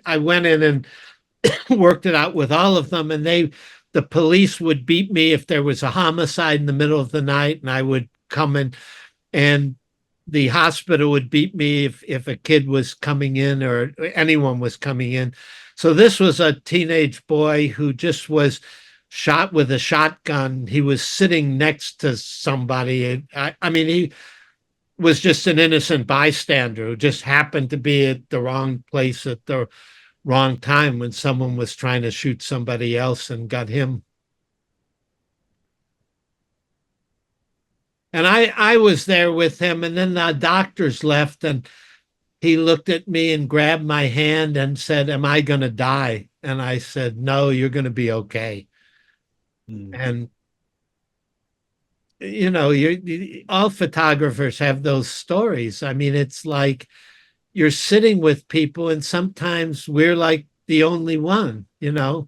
I went in and worked it out with all of them, and the police would beat me if there was a homicide in the middle of the night, and I would come in, and the hospital would beat me if a kid was coming in or anyone was coming in. So this was a teenage boy who just was shot with a shotgun. He was sitting next to somebody. I mean, he was just an innocent bystander who just happened to be at the wrong place at the wrong time when someone was trying to shoot somebody else and got him. And I was there with him, and then the doctors left, and he looked at me and grabbed my hand and said, "Am I going to die?" And I said, "No, you're going to be okay." And all photographers have those stories. I mean, it's like you're sitting with people, and sometimes we're like the only one. Yeah.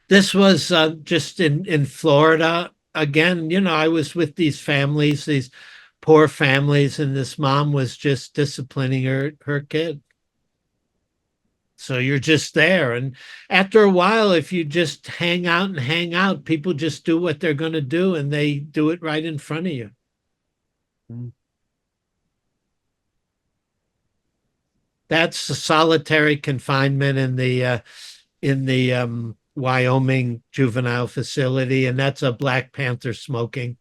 This was just in Florida. Again, I was with these families, these poor families, and this mom was just disciplining her kid. So you're just there. And after a while, if you just hang out and hang out, people just do what they're going to do, and they do it right in front of you. That's solitary confinement in the Wyoming juvenile facility, and that's a Black Panther smoking.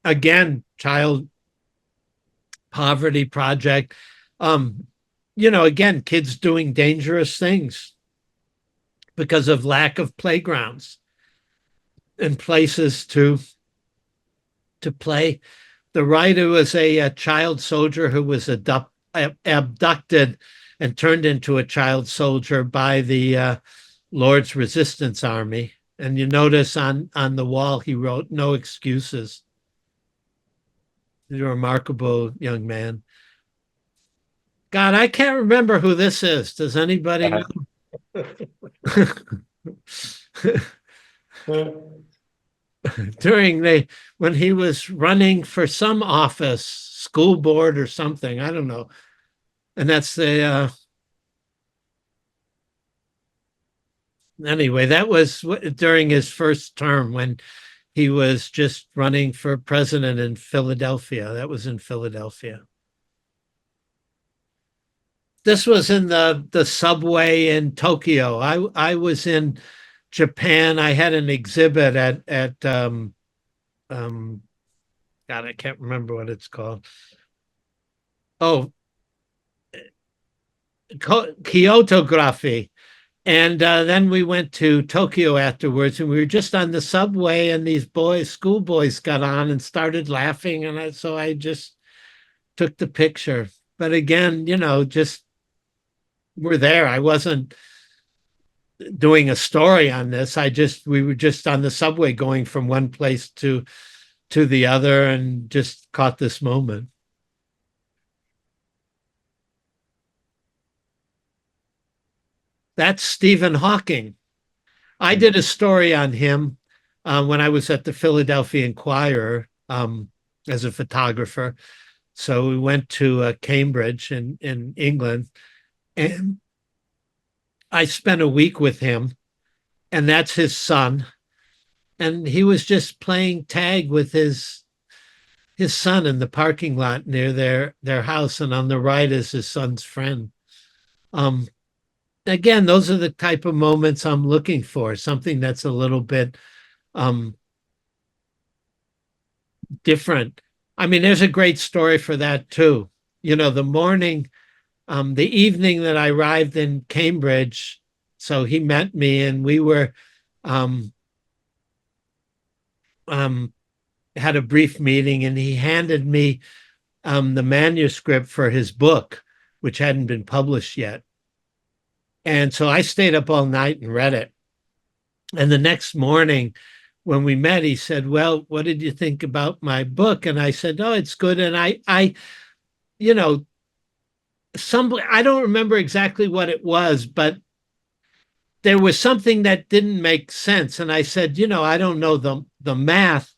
Again, child poverty project. Again, kids doing dangerous things because of lack of playgrounds and places to play. The writer was a child soldier who was abducted and turned into a child soldier by the Lord's Resistance Army. And you notice on the wall, he wrote, "No excuses." He's a remarkable young man. God, I can't remember who this is. Does anybody know? When he was running for some office, school board or something, I don't know. And that's anyway, that was during his first term when he was just running for president in Philadelphia. That was in Philadelphia. This was in the subway in Tokyo. I was in Japan. I had an exhibit at God, I can't remember what it's called. Oh, Kyotography. And then we went to Tokyo afterwards, and we were just on the subway, and these schoolboys got on and started laughing. And so I just took the picture. But again, just we're there. I wasn't doing a story on this. We were just on the subway going from one place to the other, and just caught this moment. That's Stephen Hawking. I did a story on him when I was at the Philadelphia Inquirer as a photographer. So we went to Cambridge in England, and I spent a week with him, and that's his son. And he was just playing tag with his son in the parking lot near their house, and on the right is his son's friend. Again, those are the type of moments I'm looking for, something that's a little bit different. I mean, there's a great story for that too. The evening that I arrived in Cambridge, so he met me, and we were had a brief meeting, and he handed me the manuscript for his book, which hadn't been published yet. And so I stayed up all night and read it. And the next morning, when we met, he said, "Well, what did you think about my book?" And I said, "Oh, it's good." And I I don't remember exactly what it was, but there was something that didn't make sense. And I said, I don't know the math.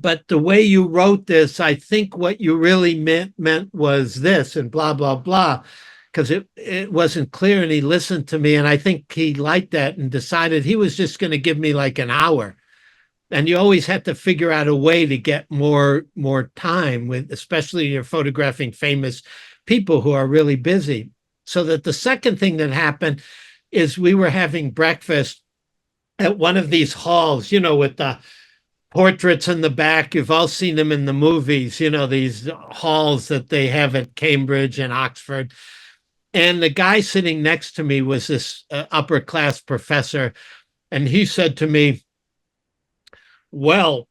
But the way you wrote this, I think what you really meant was this and blah, blah, blah, because it wasn't clear. And he listened to me. And I think he liked that and decided he was just going to give me like an hour. And you always have to figure out a way to get more time with, especially you're photographing famous people who are really busy. So that the second thing that happened is we were having breakfast at one of these halls, with the portraits in the back. You've all seen them in the movies, these halls that they have at Cambridge and Oxford. And the guy sitting next to me was this upper class professor. And he said to me, well,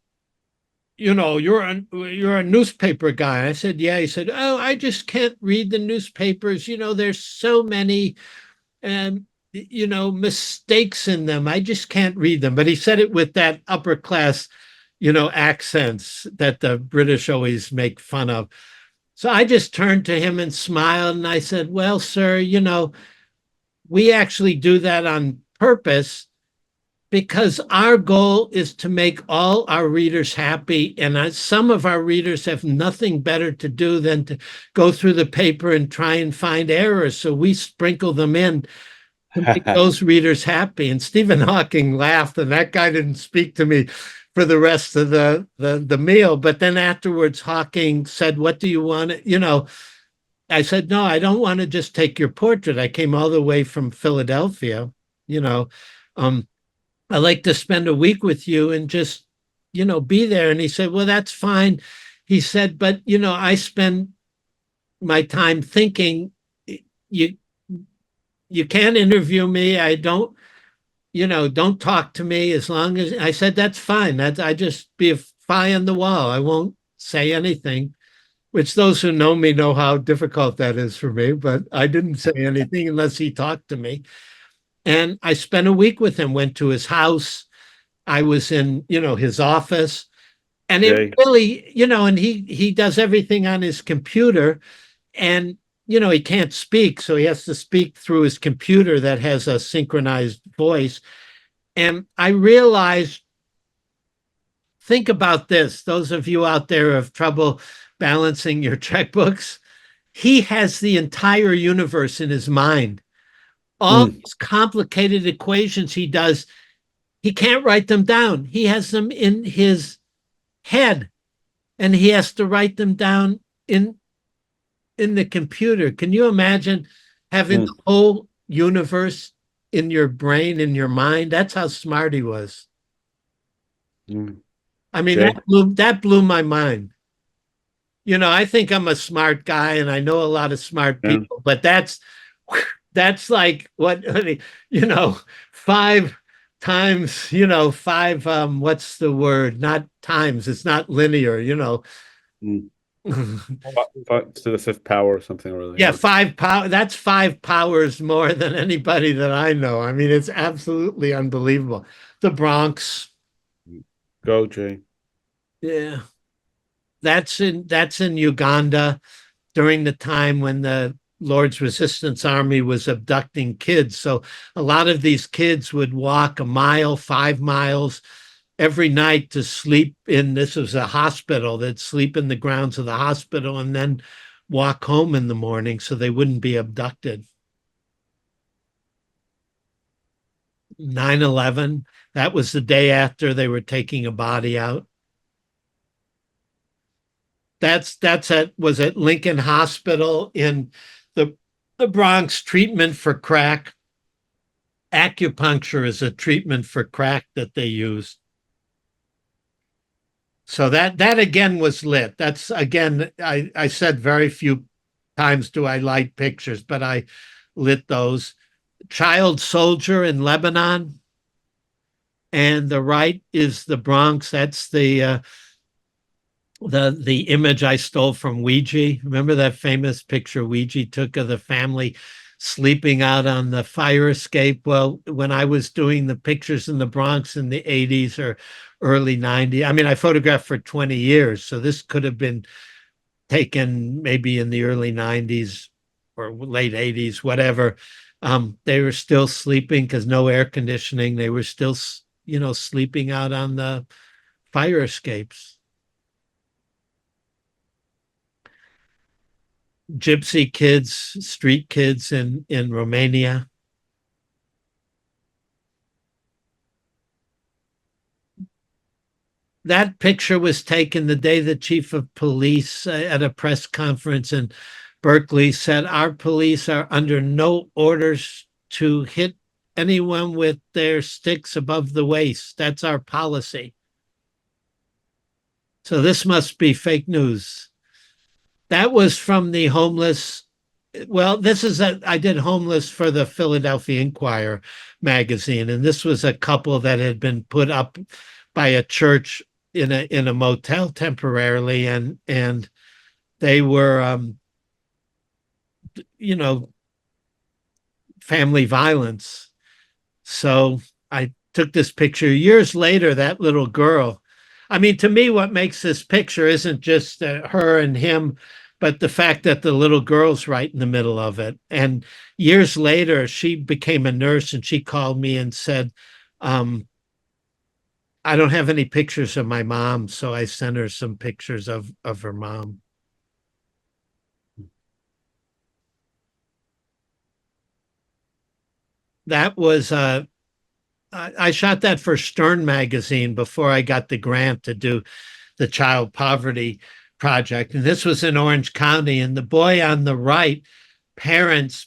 you're a newspaper guy. I said, yeah. He said, oh, I just can't read the newspapers. There's so many, mistakes in them. I just can't read them. But he said it with that upper class, accents that the British always make fun of. So I just turned to him and smiled. And I said, well, sir, we actually do that on purpose because our goal is to make all our readers happy. And some of our readers have nothing better to do than to go through the paper and try and find errors. So we sprinkle them in to make those readers happy. And Stephen Hawking laughed, and that guy didn't speak to me for the rest of the meal. But then afterwards, Hawking said, what do you want? I said, no, I don't want to just take your portrait. I came all the way from Philadelphia, I like to spend a week with you and just, be there. And he said, well, that's fine. He said, but, I spend my time thinking you can't interview me. I don't, don't talk to me as long as I said, that's fine. I just be a fly on the wall. I won't say anything, which those who know me know how difficult that is for me, but I didn't say anything unless he talked to me. And I spent a week with him, went to his house. I was in, his office. And it really, and he does everything on his computer. And, he can't speak. So he has to speak through his computer that has a synchronized voice. And I realized, think about this, those of you out there who have trouble balancing your checkbooks, he has the entire universe in his mind. All these complicated equations he does, he can't write them down. He has them in his head, and he has to write them down in the computer. Can you imagine having the whole universe in your brain, in your mind? That's how smart he was. I mean, that blew my mind. I think I'm a smart guy and I know a lot of smart people, but that's like what, 5 times, 5, what's the word? Not times, it's not linear, Five to the 5th power or something or other. Yeah, 5 power. That's 5 powers more than anybody that I know. I mean, it's absolutely unbelievable. The Bronx. Go, Jay. Yeah. That's in Uganda during the time when the Lord's Resistance Army was abducting kids. So a lot of these kids would walk a mile, 5 miles every night to sleep in, this was a hospital, they'd sleep in the grounds of the hospital and then walk home in the morning so they wouldn't be abducted. 9/11, that was the day after they were taking a body out. Was at Lincoln Hospital in the Bronx, treatment for crack. Acupuncture is a treatment for crack that they use. So that again was lit. That's again, I said very few times do I like pictures, but I lit those. Child soldier in Lebanon. And the right is the Bronx. That's the image I stole from Ouija. Remember that famous picture Ouija took of the family sleeping out on the fire escape? Well, when I was doing the pictures in the Bronx in the 80s or early 90s, I mean, I photographed for 20 years, so this could have been taken maybe in the early 90s or late 80s, whatever. They were still sleeping because no air conditioning. They were still, sleeping out on the fire escapes. Gypsy kids, street kids in Romania. That picture was taken the day the chief of police at a press conference in Berkeley said, "Our police are under no orders to hit anyone with their sticks above the waist. That's our policy." So this must be fake news. That was from the homeless. Well, I did homeless for the Philadelphia Inquirer magazine, and this was a couple that had been put up by a church in a motel temporarily, and they were, you know, family violence. So I took this picture years later. That little girl. I mean, to me, what makes this picture isn't just her and him, but the fact that the little girl's right in the middle of it. And years later, she became a nurse and she called me and said, um, I don't have any pictures of my mom. So I sent her some pictures of her mom. That was, I shot that for Stern magazine before I got the grant to do the child poverty project. And this was in Orange County. And the boy on the right,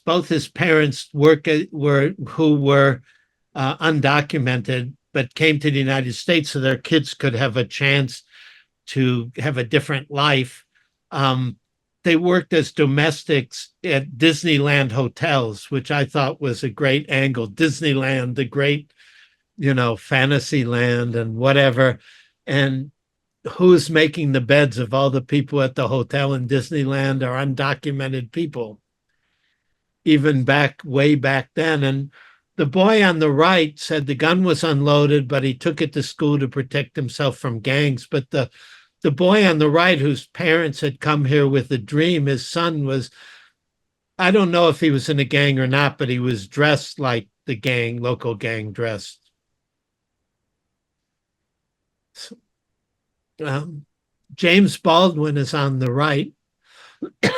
both his parents who were undocumented, but came to the United States so their kids could have a chance to have a different life. They worked as domestics at Disneyland hotels, which I thought was a great angle. Disneyland, the great, fantasy land and whatever. And who's making the beds of all the people at the hotel in Disneyland are undocumented people, even way back then. And the boy on the right said the gun was unloaded, but he took it to school to protect himself from gangs. But the boy on the right, whose parents had come here with a dream, his son was, I don't know if he was in a gang or not, but he was dressed like the local gang dressed. James Baldwin is on the right,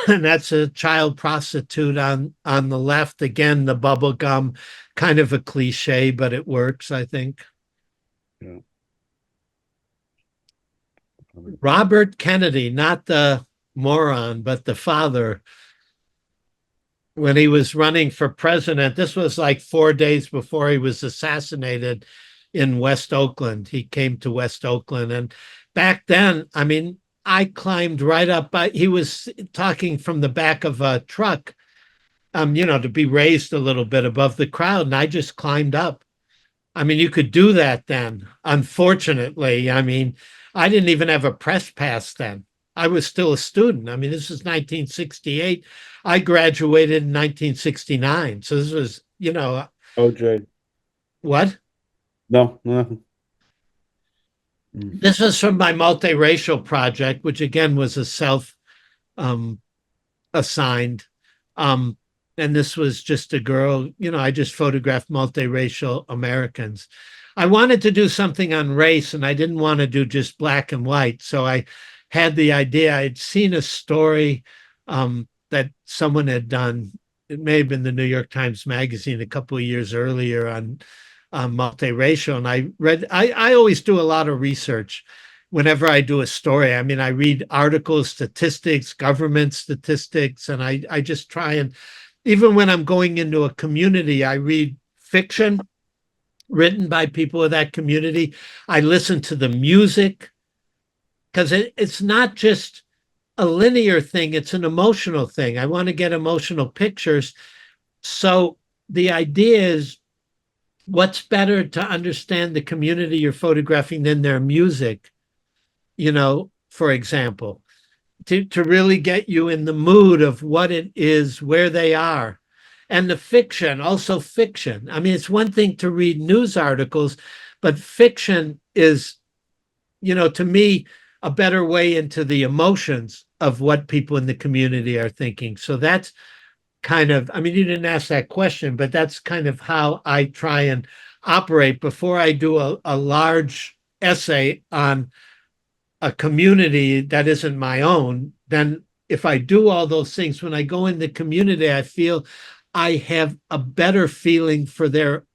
and that's a child prostitute on the left. Again, the bubble gum, kind of a cliche, but it works, I think. Yeah. Robert Kennedy, not the moron, but the father, when he was running for president, this was like 4 days before he was assassinated in West Oakland. He came to West Oakland. And back then, I mean, I climbed right up. He was talking from the back of a truck, to be raised a little bit above the crowd. And I just climbed up. I mean, you could do that then. Unfortunately, I mean, I didn't even have a press pass then. I was still a student. I mean, this is 1968. I graduated in 1969. So this was, OJ. What? No, no. This was from my multiracial project, which again was a self assigned. And this was just a girl, I just photographed multiracial Americans. I wanted to do something on race and I didn't want to do just black and white. So I had the idea, I'd seen a story that someone had done. It may have been the New York Times Magazine a couple of years earlier on multiracial. And I always do a lot of research whenever I do a story. I mean, I read articles, statistics, government statistics, and I just try and, even when I'm going into a community, I read fiction written by people of that community. I listen to the music because it's not just a linear thing, it's an emotional thing. I want to get emotional pictures. So the idea is, what's better to understand the community you're photographing than their music, for example, to really get you in the mood of what it is, where they are. And the fiction, also fiction. I mean, it's one thing to read news articles, but fiction is, to me, a better way into the emotions of what people in the community are thinking. So that's kind of, I mean, you didn't ask that question, but that's kind of how I try and operate before I do a large essay on a community that isn't my own. Then if I do all those things, when I go in the community, I feel I have a better feeling for their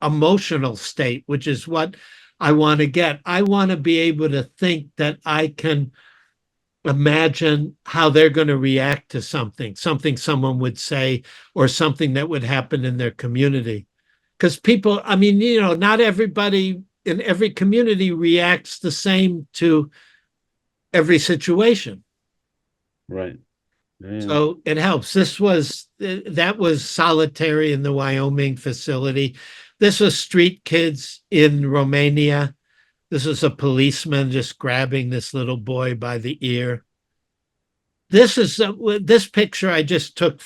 emotional state, which is what I want to get. I want to be able to think that I can imagine how they're going to react to something someone would say, or something that would happen in their community. Because people, I mean, not everybody in every community reacts the same to every situation. Right. Yeah. So it helps. That was solitary in the Wyoming facility. This was street kids in Romania. This is a policeman just grabbing this little boy by the ear. This picture I just took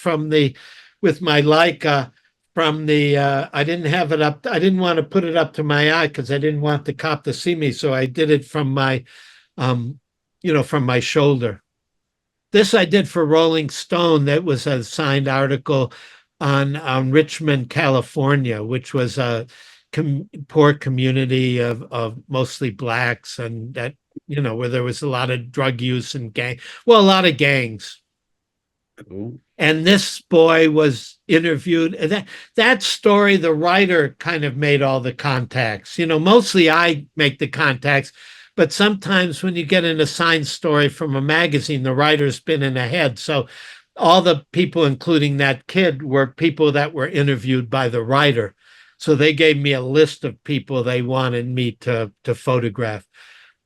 with my Leica from I didn't have it up. I didn't want to put it up to my eye because I didn't want the cop to see me. So I did it from from my shoulder. This I did for Rolling Stone. That was a signed article on Richmond, California, which was a poor community of mostly blacks, and that, where there was a lot of drug use and a lot of gangs. Cool. And this boy was interviewed. That story, the writer kind of made all the contacts. Mostly I make the contacts, but sometimes when you get an assigned story from a magazine, the writer's been in ahead. So all the people, including that kid, were people that were interviewed by the writer. So they gave me a list of people they wanted me to photograph.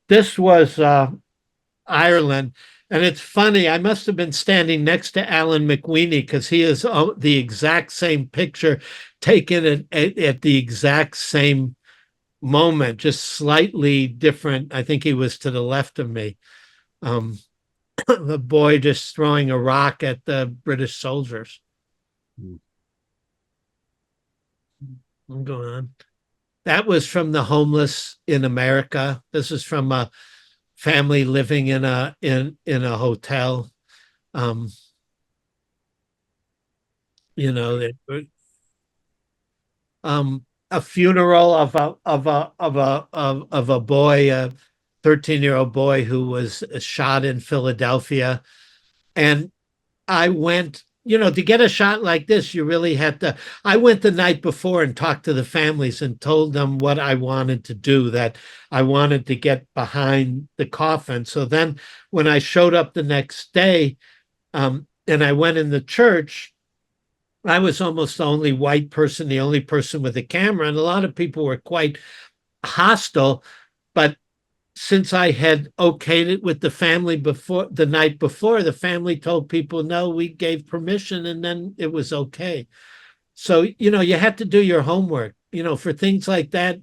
This was Ireland. And it's funny, I must have been standing next to Alan McWeeny because he is the exact same picture taken at the exact same moment, just slightly different. I think he was to the left of me. The boy just throwing a rock at the British soldiers. I'm going on. That was from the homeless in America. This is from a family living in a hotel. A funeral of a boy, a 13-year-old boy who was shot in Philadelphia. And I went, to get a shot like this, you really had to. I went the night before and talked to the families and told them what I wanted to do, that I wanted to get behind the coffin. So then when I showed up the next day, and I went in the church, I was almost the only white person, the only person with a camera, and a lot of people were quite hostile. But since I had okayed it with the family the night before, the family told people, no, we gave permission, and then it was okay. So, you had to do your homework. For things like that,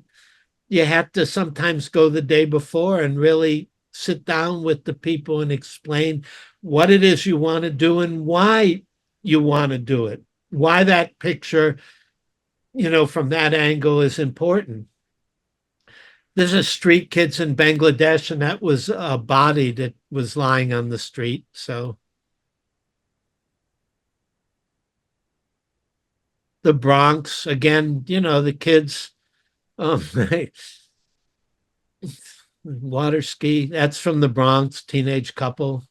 you had to sometimes go the day before and really sit down with the people and explain what it is you want to do and why you want to do it, why that picture, from that angle is important. There's a street kids in Bangladesh, and that was a body that was lying on the street. So the Bronx, again, the kids, water ski, that's from the Bronx, teenage couple.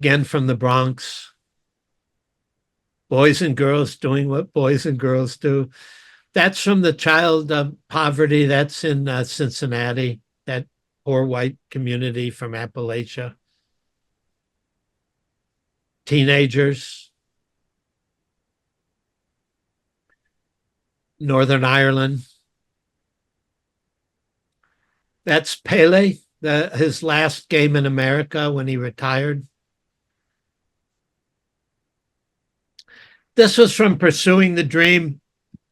Again, from the Bronx. Boys and girls doing what boys and girls do. That's from the child poverty. That's in Cincinnati, that poor white community from Appalachia. Teenagers. Northern Ireland. That's Pele, his last game in America when he retired. This was from Pursuing the Dream.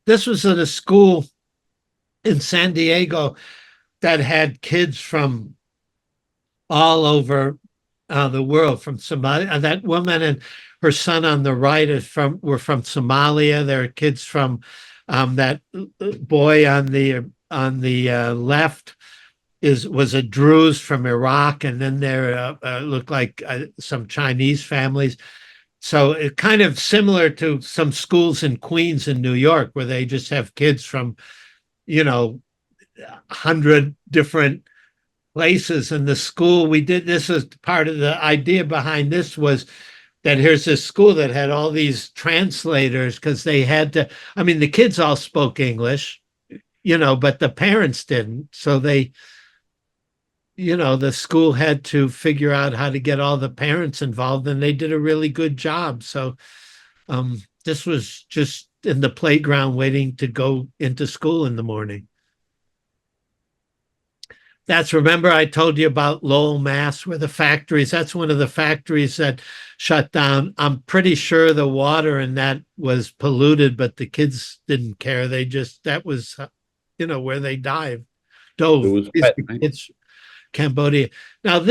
This was at a school in San Diego that had kids from all over the world, from Somalia. That woman and her son on the right were from Somalia. There are kids from that boy on the left was a Druze from Iraq, and then there looked like some Chinese families. So it kind of similar to some schools in Queens in New York, where they just have kids from, 100 different places. And the school we did, this is part of the idea behind this, was that here's this school that had all these translators because they had to, I mean, the kids all spoke English, but the parents didn't. So the school had to figure out how to get all the parents involved, and they did a really good job. So this was just in the playground waiting to go into school in the morning. Remember I told you about Lowell, Mass, where the factories, that's one of the factories that shut down. I'm pretty sure the water in that was polluted, but the kids didn't care. That was, where they dove. It was wet, right? It's Cambodia. Now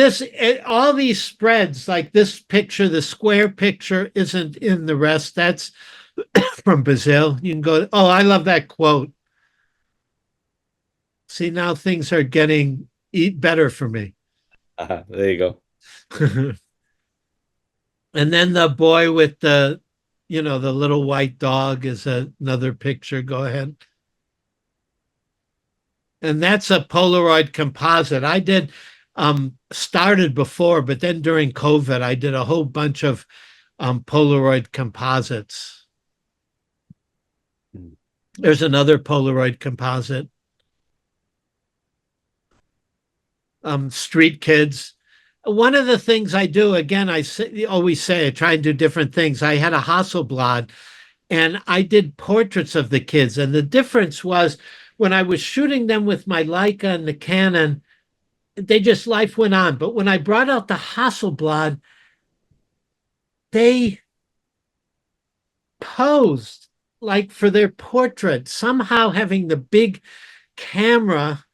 all these spreads, like this picture, the square picture isn't in the rest. That's from Brazil. You can go, oh, I love that quote. See, now things are getting better for me. There you go. And then the boy with the little white dog is another picture. Go ahead. And that's a Polaroid composite. I did started before, but then during COVID, I did a whole bunch of Polaroid composites. There's another Polaroid composite. Street kids. One of the things I do, again, always say I try and do different things. I had a Hasselblad, and I did portraits of the kids. And the difference was when I was shooting them with my Leica and the Canon, life went on. But when I brought out the Hasselblad, they posed like for their portrait. Somehow having the big camera,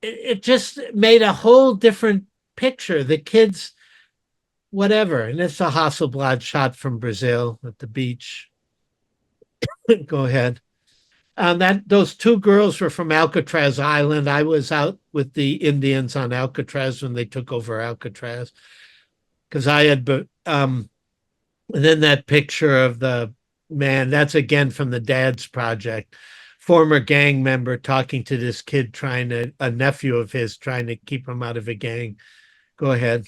it just made a whole different picture. The kids, whatever. And it's a Hasselblad shot from Brazil at the beach. Go ahead. Those two girls were from Alcatraz Island. I was out with the Indians on Alcatraz when they took over Alcatraz, because I had, and then that picture of the man, that's again from the Dad's Project. Former gang member talking to this kid, a nephew of his, trying to keep him out of a gang. Go ahead.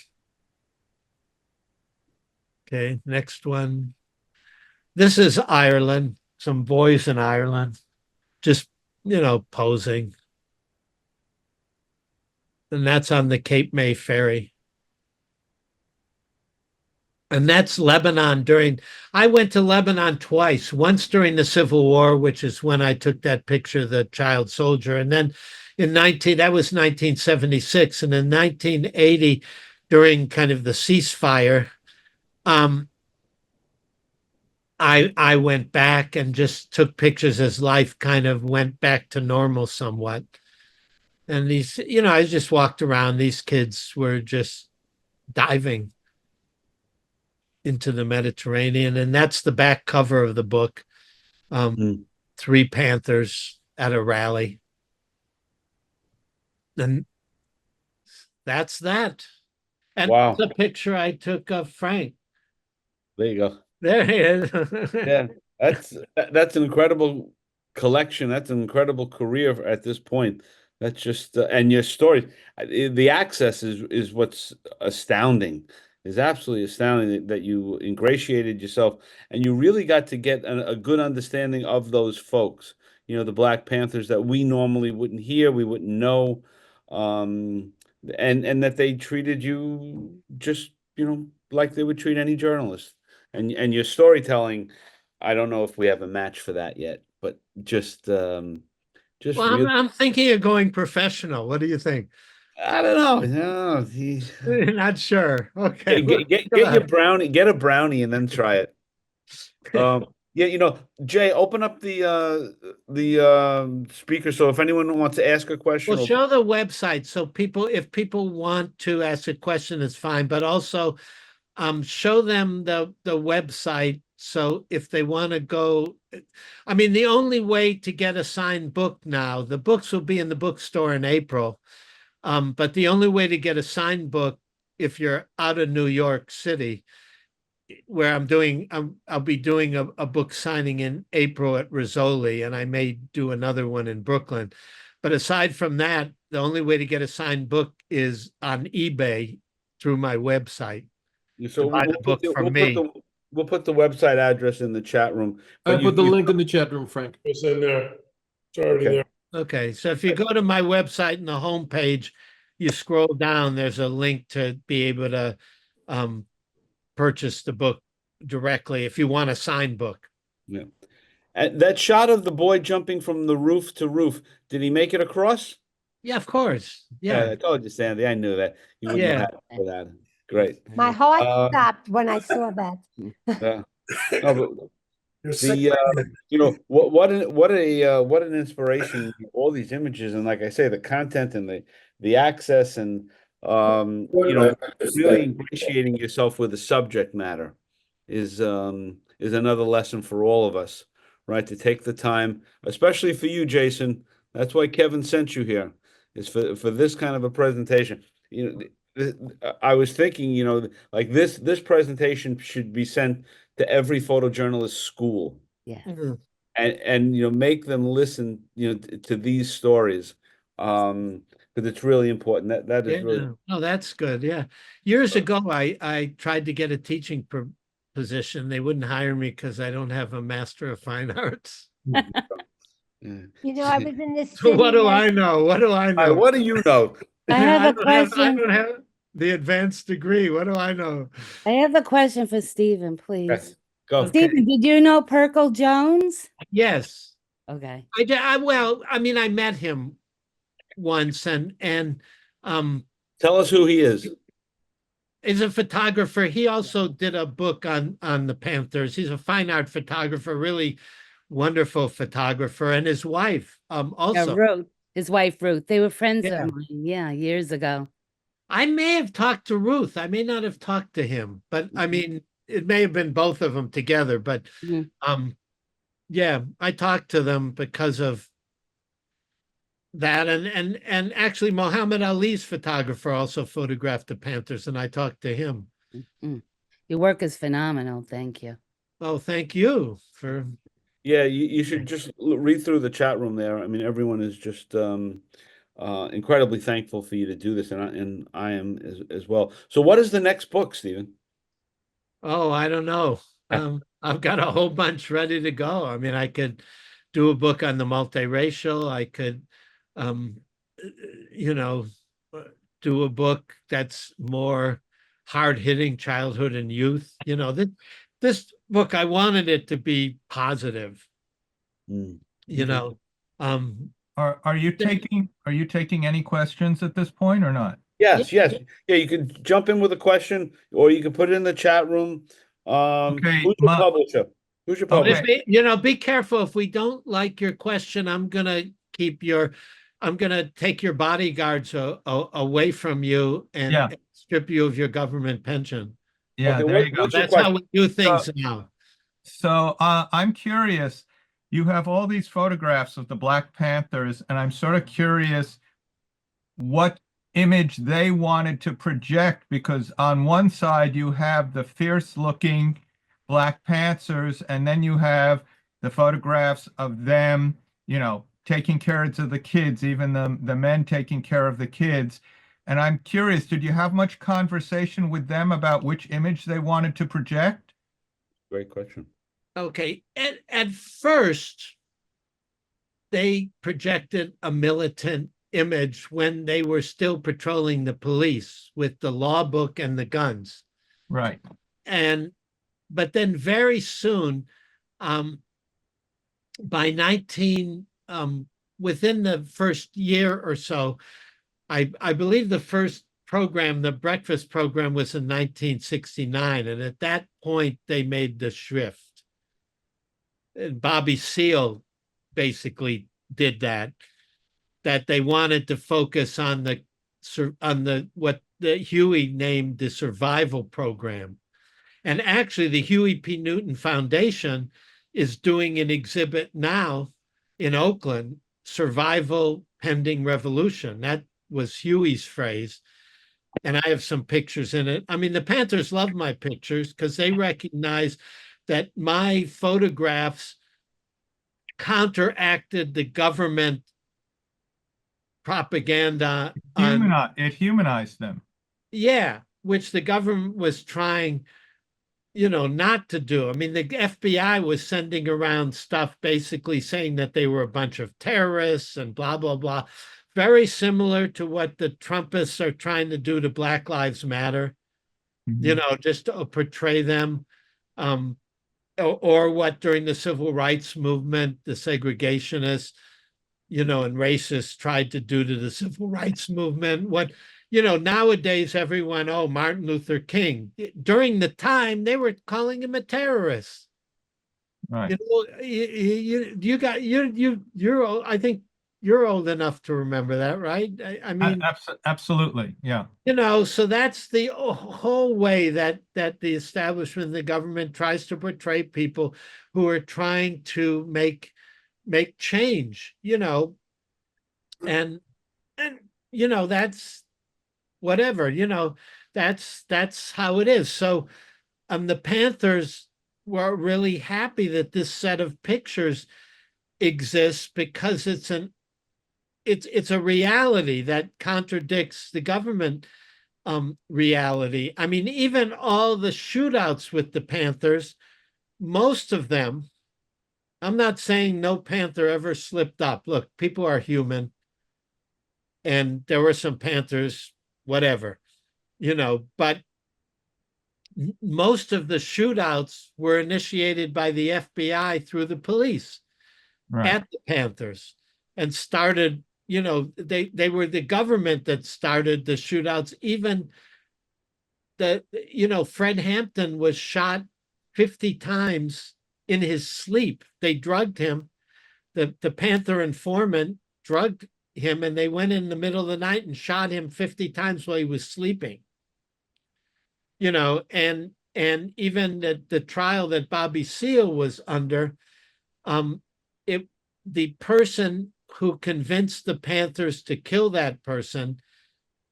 Okay, next one. This is Ireland, some boys in Ireland, just, posing. And that's on the Cape May ferry. And that's Lebanon I went to Lebanon twice, once during the Civil War, which is when I took that picture of the child soldier. And then that was 1976. And in 1980, during kind of the ceasefire, I went back and just took pictures as life kind of went back to normal somewhat. And these, I just walked around. These kids were just diving into the Mediterranean. And that's the back cover of the book. Three panthers at a rally. And that's that. And Wow. the picture I took of Frank. There you go. There he is. Yeah, that's an incredible collection. That's an incredible career at this point. That's just and your story, the access is what's astounding. Is absolutely astounding that you ingratiated yourself and you really got to get a good understanding of those folks. The Black Panthers that we normally wouldn't hear, we wouldn't know, and that they treated you just like they would treat any journalist. And your storytelling, I don't know if we have a match for that yet, but just Well, really, I'm thinking of going professional. What do you think? I don't know. No, Not sure. Okay. get your brownie, get a brownie, and then try it. Yeah, Jay, open up the speaker. So if anyone wants to ask a question, Well, show the website so if people want to ask a question, it's fine. But also, show them the website. So if they want to go, I mean, the only way to get a signed book now, the books will be in the bookstore in April. But the only way to get a signed book, if you're out of New York City, where I'll be doing a book signing in April at Rizzoli, and I may do another one in Brooklyn. But aside from that, the only way to get a signed book is on eBay through my website So to buy the book from me. we'll put the website address in the chat room. I But put the link in the chat room, Frank. It's in there. It's already Okay. there. Okay, so if you go to my website in the homepage, you scroll down, there's a link to be able to purchase the book directly if you want a signed book. Yeah. And that shot of the boy jumping from the roof to roof, did he make it across? Yeah, of course. Yeah. I told you, Sandy. I knew that. You wouldn't Yeah. have had for that. Great. My heart Uh, stopped when I saw that. Yeah. No, but You're sick. what an inspiration, all these images, and like I say, the content and the access, and really ingratiating yourself with the subject matter is another lesson for all of us, right? To take the time, especially for you, Jason. That's why Kevin sent you here, is for this kind of a presentation. I was thinking, like this presentation should be sent to every photojournalist school, Yeah. Mhm. and make them listen, to these stories, because it's really important. That is really. Yeah. Oh, that's good. Yeah. Years ago, I tried to get a teaching position. They wouldn't hire me because I don't have a Master of Fine Arts. Yeah. I was in this So city. what do I know? What do I All know? right, what do you know? I have a don't I question. don't have the advanced degree. What do I know? I have a question for Stephen, please. Yes, go. Okay. Stephen, did you know Perkle Jones? Yes. Okay. Well, I mean, I met him once, and Tell us who he is. is a photographer. He also did a book on the Panthers. He's a fine art photographer, really wonderful photographer, and his wife Yeah, also. Ruth, his wife Ruth. They were friends Yeah. of mine. Yeah, years ago. I may have talked to Ruth. I may not have talked to him, but I mean, it may have been both of them together. But Mhm. yeah, I talked to them because of that, and actually, Muhammad Ali's photographer also photographed the Panthers, and I talked to him. Mm. Your work is phenomenal. Thank you. Oh, thank you for. Yeah, you should just read through the chat room there. I mean, everyone is just incredibly thankful for you to do this, and I am as well. So, what is the next book, Stephen? Oh, I don't know. I've got a whole bunch ready to go. I mean, I could do a book on the multiracial. I could, you know, do a book that's more hard-hitting childhood and youth. This book, I wanted it to be positive. Mm. Are you taking any questions at this point or not? Yes. Yeah, you can jump in with a question, or you can put it in the chat room. Okay, Who's your publisher? Who's your publisher? Be careful. If we don't like your question, I'm gonna take your bodyguards away from you and strip you of your government pension. Yeah, Okay, there you go. what's your That's how question? we do things now. So I'm curious. You have all these photographs of the Black Panthers, and I'm sort of curious what image they wanted to project, because on one side you have the fierce-looking Black Panthers, and then you have the photographs of them, taking care of the kids, even the men taking care of the kids. And I'm curious, did you have much conversation with them about which image they wanted to project? Great question. Okay. At first, they projected a militant image when they were still patrolling the police with the law book and the guns. Right. But then very soon, within the first year or so, I believe the first program, the breakfast program, was in 1969. And at that point, they made the shrift. And Bobby Seale basically did that they wanted to focus on what the Huey named the survival program. And actually, the Huey P. Newton Foundation is doing an exhibit now in Oakland, Survival Pending Revolution. was Huey's phrase. And I have some pictures in it. I mean, the Panthers love my pictures because they recognize that my photographs counteracted the government propaganda on, It humanized them. yeah, which the government was trying, not to do. I mean, the FBI was sending around stuff basically saying that they were a bunch of terrorists and blah, blah, blah. Very similar to what the Trumpists are trying to do to Black Lives Matter, just to portray them. Or what during the civil rights movement, the segregationists, and racists tried to do to the civil rights movement. What, nowadays everyone, oh, Martin Luther King. During the time, they were calling him a terrorist. Right. You're old, I think you're old enough to remember that, right? I mean, Absolutely. Yeah. so that's the whole way that the establishment, the government tries to portray people who are trying to make change, and that's whatever, that's how it is. So the Panthers were really happy that this set of pictures exists because it's a reality that contradicts the government reality. I mean, even all the shootouts with the Panthers, most of them, I'm not saying no Panther ever slipped up. Look, people are human. And there were some Panthers, whatever, but most of the shootouts were initiated by the FBI through the police at the Panthers and started, they were the government that started the shootouts. Even Fred Hampton was shot 50 times in his sleep. They drugged him. The Panther informant drugged him, and they went in the middle of the night and shot him 50 times while he was sleeping. And even the trial that Bobby Seale was under, the person who convinced the Panthers to kill that person,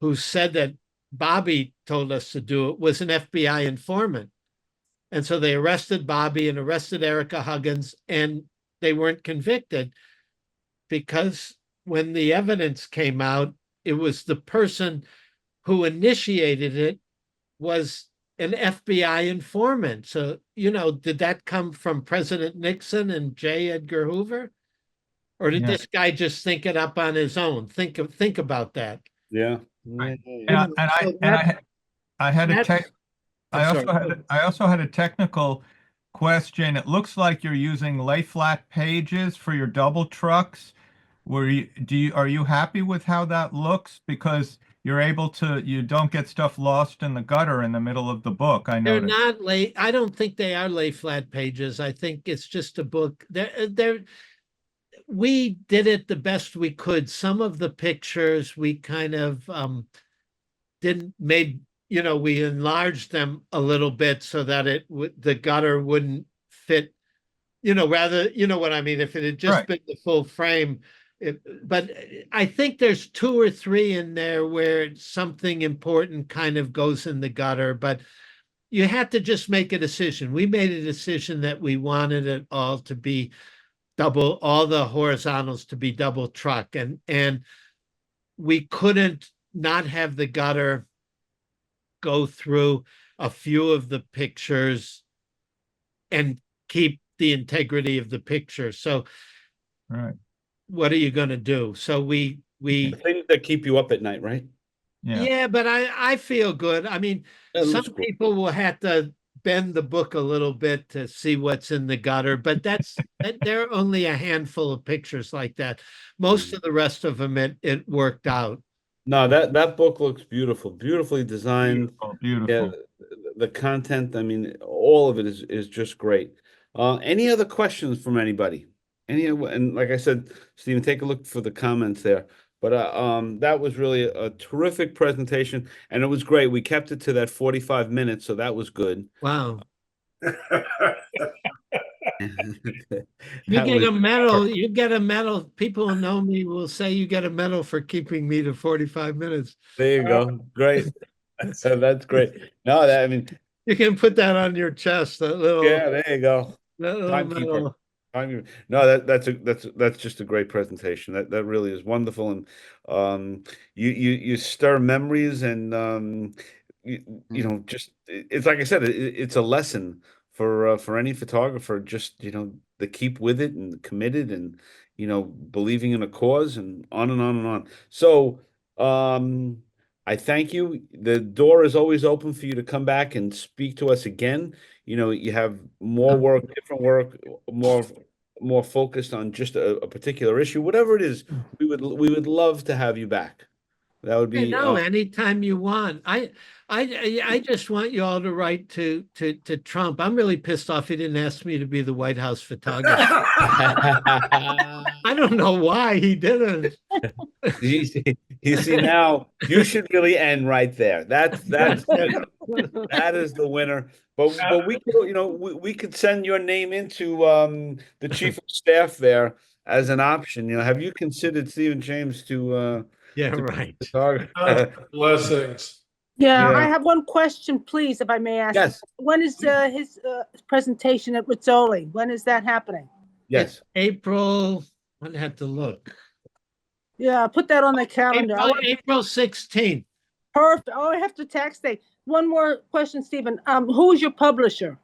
who said that Bobby told us to do it, was an FBI informant. And so they arrested Bobby and arrested Erica Huggins, and they weren't convicted because when the evidence came out, it was the person who initiated it was an FBI informant. So, did that come from President Nixon and J. Edgar Hoover? Or did this guy just think it up on his own? Think about that. Yeah. Right. I had a tech. I also had a technical question. It looks like you're using lay flat pages for your double trucks. Are you happy with how that looks? Because you don't get stuff lost in the gutter in the middle of the book. I They're noticed. not I don't think they are lay flat pages. I think it's just a book. We did it the best we could. Some of the pictures we kind of we enlarged them a little bit so that the gutter wouldn't fit, rather, what I mean, if it had just been the full frame. But I think there's 2 or 3 in there where something important kind of goes in the gutter, but you had to just make a decision. We made a decision that we wanted it all to be all the horizontals to be double truck, and we couldn't not have the gutter go through a few of the pictures and keep the integrity of the picture. So what are you going to do? So we things that keep you up at night, right? Yeah, but I feel good. I mean, some people will have to bend the book a little bit to see what's in the gutter, but there are only a handful of pictures like that. Most of the rest of them, it worked out. No, that book looks beautiful, beautifully designed. Beautiful. Yeah, the content, I mean, all of it is just great. Any other questions from anybody? And like I said, Stephen, take a look for the comments there. But that was really a terrific presentation, and it was great. We kept it to that 45 minutes, so that was good. Wow. You That get was a medal. You get a medal. People who know me will say you get a medal for keeping me to 45 minutes. there you go. Great. That's great. No, I mean, You can put that on your chest. yeah, there you go. That little Timekeeper. medal. No, that's just a great presentation. That really is wonderful, and you stir memories, and you know, just it's like I said, it's a lesson for any photographer. Just to keep with it and committed, and believing in a cause, and on and on and on. So I thank you. The door is always open for you to come back and speak to us again. You have more work, different work, more focused on just a particular issue, whatever it is. We would love to have you back. That would Yeah, be no, anytime you want. I just want you all to write to Trump. I'm really pissed off he didn't ask me to be the White House photographer. I don't know why he didn't. you see now you should really end right there. That is the winner. But we could, we could send your name into the chief of staff there as an option. Have you considered Stephen James to Yeah, be right. photographer? Blessings. Yeah, Yeah. I have one question, please, if I may ask. Yes. When is his presentation at Rizzoli? When is that happening? Yes. April, I'd have to look. Yeah, put that on the calendar. April 16th. Perfect. Oh, I have to tax day. One more question, Stephen. Who is your publisher?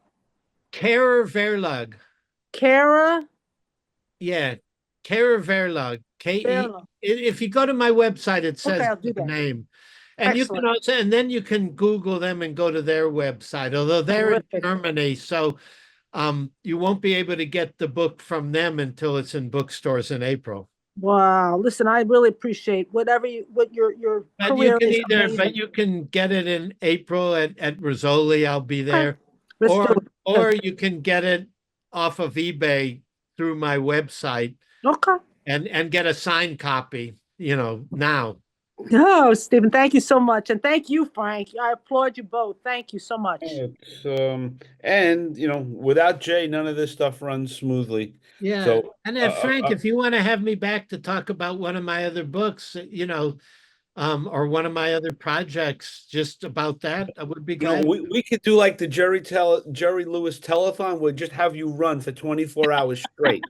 Kara Verlag. Kara? Yeah, Kara Verlag. K-E. Verlag. If you go to my website, it says I'll do the that. name. And you can Excellent. also, and then you can Google them and go to their website, although they're in Terrific. Germany. So you won't be able to get the book from them until it's in bookstores in April. Wow. Listen, I really appreciate what your But career you can is amazing. but you can get it in April at Rizzoli. I'll be there. Let's do it. Or you can get it off of eBay through my website Okay. and get a signed copy, now. Oh, Stephen, thank you so much. And thank you, Frank. I applaud you both. Thank you so much. It's, and without Jay, none of this stuff runs smoothly. Yeah. So, And then Frank, if you want to have me back to talk about one of my other books, or one of my other projects, just about that, I would be glad. we could do like the Jerry Lewis telethon. We'll just have you run for 24 hours straight.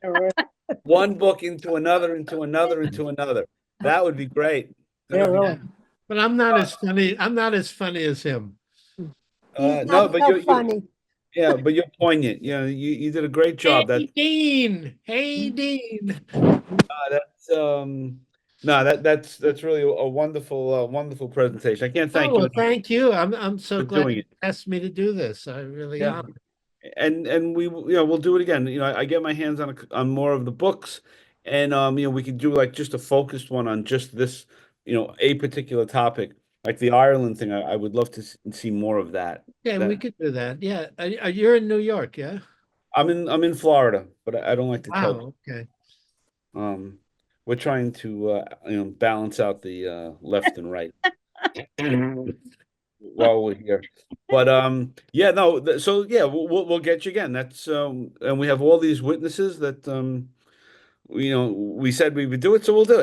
One book into another, into another, into another. That would be great. Yeah, really. But I'm not as funny. I'm not as funny as him. He's No, not but so funny. yeah, but you're poignant. You did a great job. Hey, Dean. Hey, Dean. That's really a wonderful presentation. I can't thank Well, you thank you. I'm so for glad doing you it. asked me to do this. I really Yeah. am. And we'll do it again. I get my hands on more of the books, and we could do like just a focused one on just this, a particular topic, like the Ireland thing. I would love to see more of that. Yeah, we could do that. Yeah. You're in New York, yeah? I'm in Florida, but I don't like to tell. Wow, okay. We're trying to balance out the left and right while we're here. But yeah, no. So yeah, we'll get you again. That's and we have all these witnesses that we said we would do it, so we'll do it.